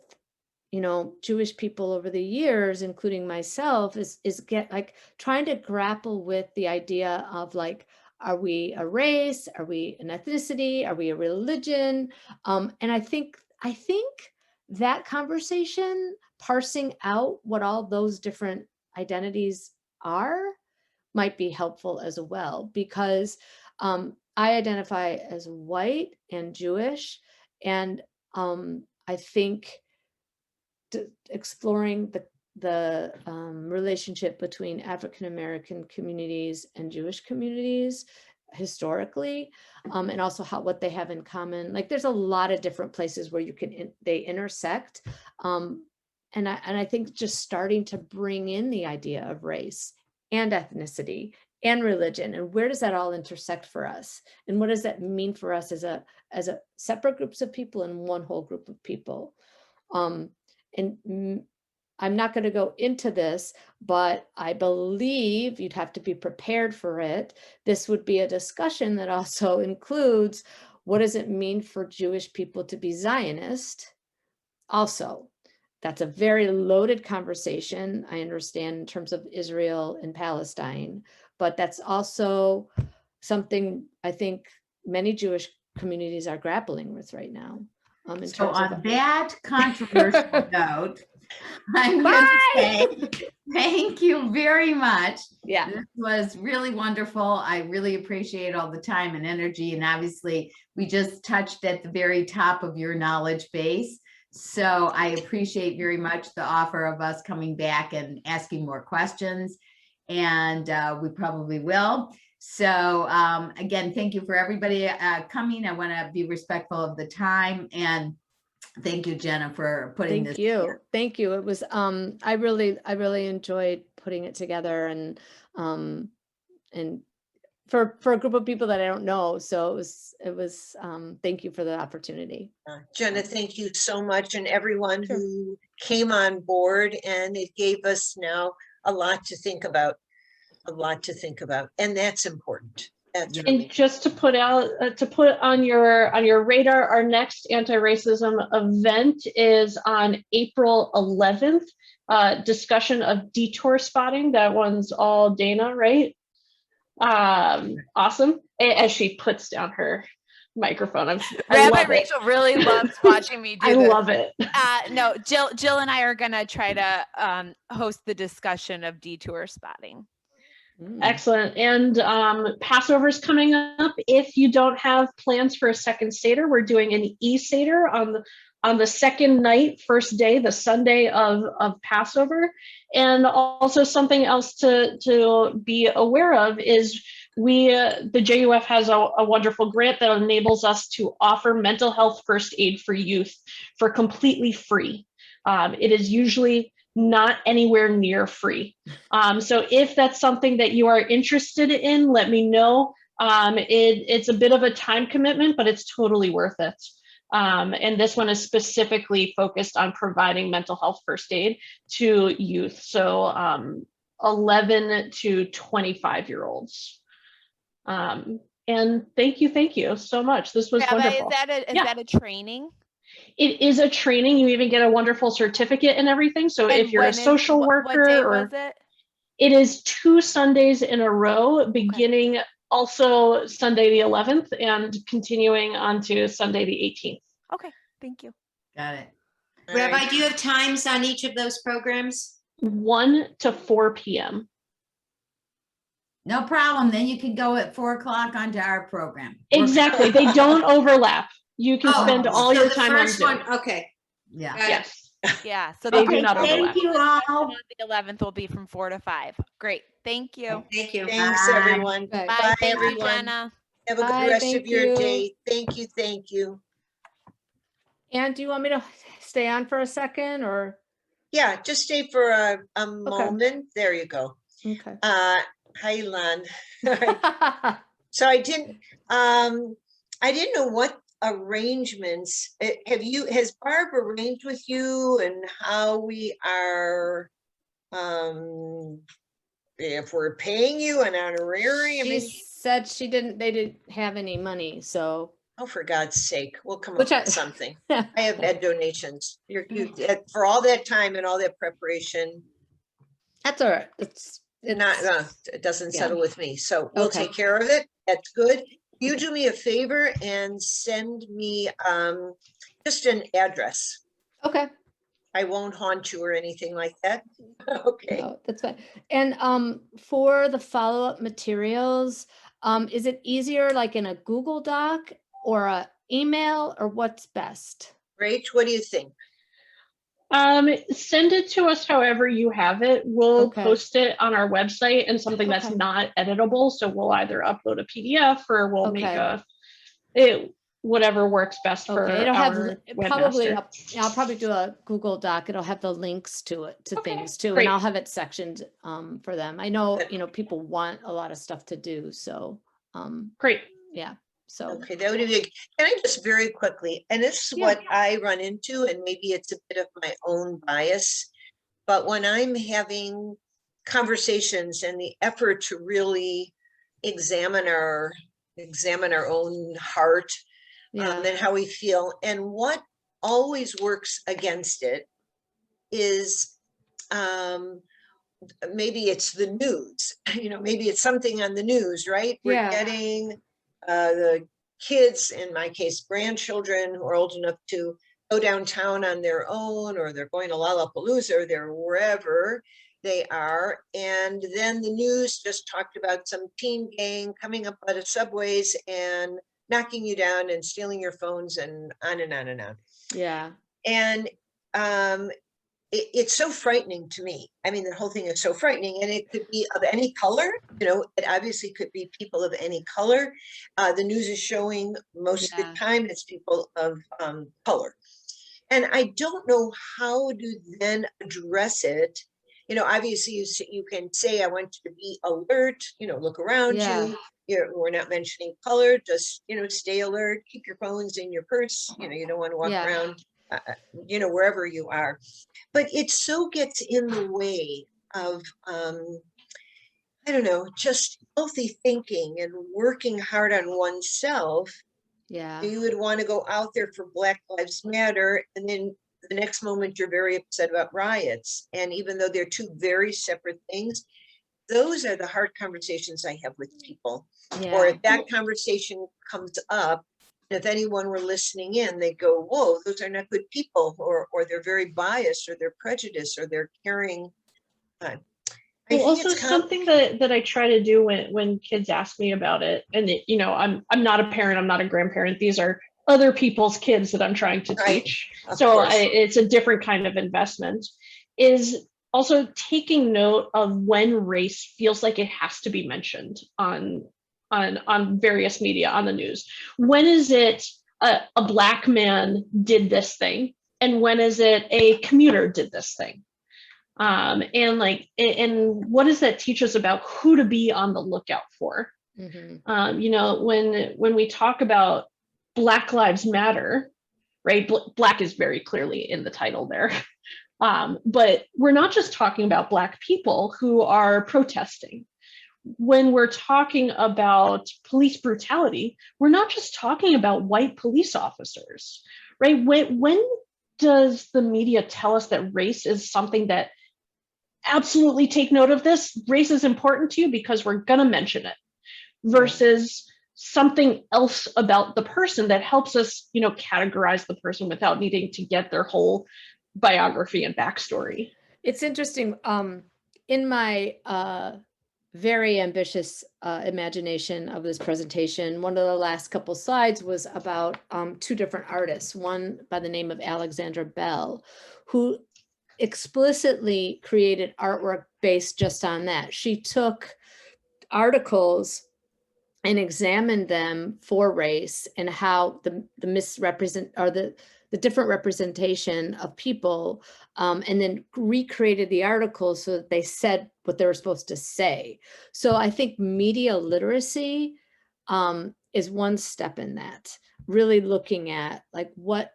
you know, Jewish people over the years, including myself, is trying to grapple with the idea of like, are we a race? Are we an ethnicity? Are we a religion? And I think that conversation, parsing out what all those different identities are, might be helpful as well, because I identify as white and Jewish, and I think exploring the relationship between African American communities and Jewish communities historically, and also what they have in common. Like, there's a lot of different places where they intersect, and I think just starting to bring in the idea of race and ethnicity and religion, and where does that all intersect for us? And what does that mean for us as a separate groups of people and one whole group of people? I'm not going to go into this, but I believe you'd have to be prepared for it. This would be a discussion that also includes, what does it mean for Jewish people to be Zionist? Also, that's a very loaded conversation, I understand, in terms of Israel and Palestine, but that's also something I think many Jewish communities are grappling with right now. So on that controversial note, I'm going to say thank you very much. Yeah, this was really wonderful. I really appreciate all the time and energy. And obviously, we just touched at the very top of your knowledge base. So I appreciate very much the offer of us coming back and asking more questions. And we probably will. So again, thank you for everybody coming. I want to be respectful of the time, and thank you, Jena, for putting this together. Thank you. It was I really enjoyed putting it together, and for a group of people that I don't know. So it was thank you for the opportunity. Jena, thank you so much, and everyone who came on board, and it gave us now a lot to think about. And that's important. And just to put on your radar, our next anti-racism event is on April 11th. Discussion of detour spotting. That one's all Dana, right? Awesome. As she puts down her microphone, Rabbi Rachel really loves watching me do this. I love it. No, Jill and I are gonna try to host the discussion of detour spotting. Excellent. And Passover's coming up. If you don't have plans for a second Seder, we're doing an e-Seder on the second night, first day, the Sunday of Passover. And also something else to be aware of is the JUF has a wonderful grant that enables us to offer mental health first aid for youth for completely free. It is usually not anywhere near free. So if that's something that you are interested in, let me know. It's a bit of a time commitment, but it's totally worth it. And this one is specifically focused on providing mental health first aid to youth. So 11 to 25-year-olds. And thank you so much. This was Rabbi, wonderful. Is that a training? It is a training. You even get a wonderful certificate and everything. So if you're a social worker, what day was it? It is 2 Sundays in a row, beginning also Sunday the 11th and continuing on to Sunday the 18th. Okay, thank you. Got it. Rabbi, do you have times on each of those programs? 1 to 4 p.m. No problem. Then you can go at 4 o'clock onto our program. Exactly. They don't overlap. You can spend all your time on Zoom. Okay. Yeah. Yes. Yeah. So they do not overlap. Thank you all. The 11th will be from 4 to 5. Great. Thank you. Thank you. Thanks, everyone. Bye. Bye, Thank you, everyone. Jena. Have a good rest of your day. Thank you. And do you want me to stay on for a second, or? Yeah, just stay for a moment. There you go. Okay. Hi, Lon. So I didn't know what arrangements has Barb arranged with you and how we are, if we're paying you an honorarium? She said they didn't have any money, so. Oh, for God's sake, we'll come up with something. I have had donations. You for all that time and all that preparation. That's all right. It doesn't settle with me. So we'll take care of it. That's good. You do me a favor and send me just an address. Okay. I won't haunt you or anything like that. Okay. No, that's fine. And for the follow-up materials, is it easier like in a Google Doc or a email, or what's best? Rach, what do you think? Send it to us however you have it. We'll post it on our website and something that's not editable. So we'll either upload a PDF or we'll make whatever works best for Okay, it'll have our probably, webmaster. I'll probably do a Google Doc. It'll have the links to it, to things too. great. And I'll have it sectioned for them. I know, you know, people want a lot of stuff to do. So, great. Yeah. So, okay, that would be, can I just very quickly, and this is what I run into, and maybe it's a bit of my own bias, but when I'm having conversations and the effort to really examine our own heart, and how we feel, and what always works against it is maybe it's the news, you know, maybe it's something on the news, right? We're getting the kids, in my case, grandchildren who are old enough to go downtown on their own, or they're going to Lollapalooza, or they're wherever they are. And then the news just talked about some teen gang coming up out of subways and knocking you down and stealing your phones and on and on and on. Yeah. And it's so frightening to me. I mean, the whole thing is so frightening, and it could be of any color. You know, it obviously could be people of any color. The news is showing most of the time it's people of color. And I don't know how to then address it. You know, obviously you can say, I want you to be alert, you know, look around you. We're not mentioning color, just, you know, stay alert, keep your phones in your purse. You know, you don't want to walk around, you know, wherever you are. But it so gets in the way of, I don't know, just healthy thinking and working hard on oneself. Yeah. You would want to go out there for Black Lives Matter, and then the next moment you're very upset about riots. And even though they're two very separate things, those are the hard conversations I have with people. Or if that conversation comes up, if anyone were listening in, they go, whoa, those are not good people, or they're very biased, or they're prejudiced, or they're carrying. Well, also something that I try to do when kids ask me about it, and you know, I'm not a parent, I'm not a grandparent. These are other people's kids that I'm trying to teach. So it's a different kind of investment. Is also taking note of when race feels like it has to be mentioned on various media, on the news. When is it a Black man did this thing, and when is it a commuter did this thing? And what does that teach us about who to be on the lookout for? Mm-hmm. You know, when we talk about Black Lives Matter, right? Black is very clearly in the title there. But we're not just talking about Black people who are protesting. When we're talking about police brutality, we're not just talking about white police officers, right? When does the media tell us that race is something that absolutely take note of this? Race is important to you because we're going to mention it, versus something else about the person that helps us, you know, categorize the person without needing to get their whole biography and backstory. It's interesting. In my very ambitious imagination of this presentation, one of the last couple slides was about two different artists, one by the name of Alexandra Bell, who explicitly created artwork based just on that. She took articles and examined them for race and how the misrepresent, or the different representation of people, and then recreated the articles so that they said what they were supposed to say. So I think media literacy is one step in that, really looking at like what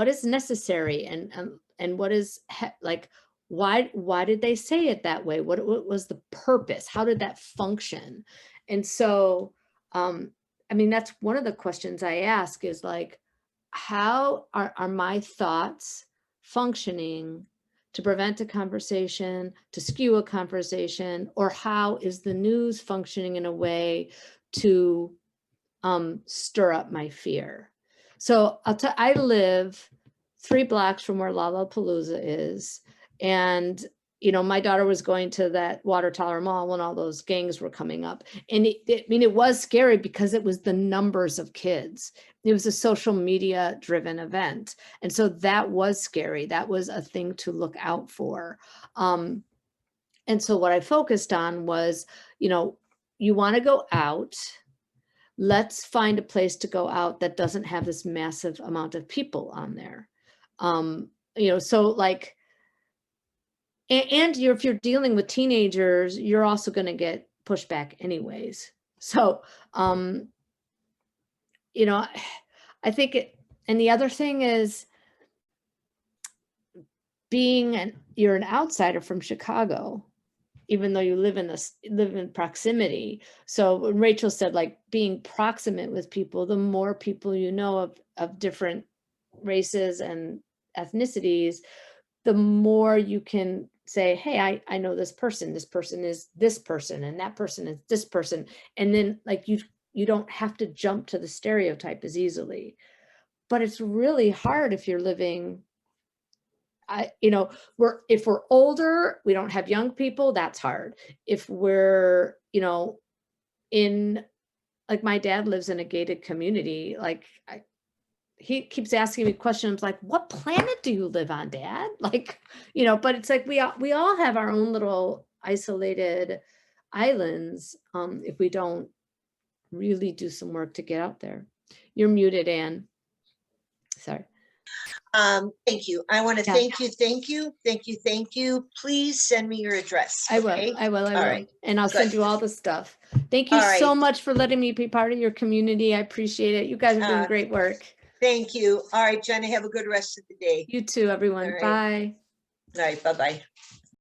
is necessary and what is like, why did they say it that way? What was the purpose? How did that function? And so, I mean, that's one of the questions I ask is like, how are my thoughts functioning to prevent a conversation, to skew a conversation, or how is the news functioning in a way to stir up my fear? So I live 3 blocks from where Lollapalooza is, and you know, my daughter was going to that Water Tower Mall when all those gangs were coming up. And it was scary because it was the numbers of kids. It was a social media driven event. And so that was scary. That was a thing to look out for. And so what I focused on was, you know, you want to go out, let's find a place to go out that doesn't have this massive amount of people on there. So like, and if you're dealing with teenagers, you're also going to get pushback anyways. So, I think and the other thing is you're an outsider from Chicago, even though you live in proximity. So when Rachel said, like, being proximate with people, the more people you know of different races and ethnicities, the more you can say, hey, I know this person is this person, and that person is this person. And then like you don't have to jump to the stereotype as easily. But it's really hard if you're living, if we're older, we don't have young people, that's hard. If we're, in, like, my dad lives in a gated community, like he keeps asking me questions like, what planet do you live on, Dad? Like, but it's like we all have our own little isolated islands if we don't really do some work to get out there. You're muted, Anne. Sorry. Thank you. I want to thank you. Please send me your address. I will. Right. And I'll send you all the stuff. Thank you so much for letting me be part of your community. I appreciate it. You guys are doing great work. Thank you. All right, Jenna, have a good rest of the day. You too, everyone. Bye. All right, bye-bye.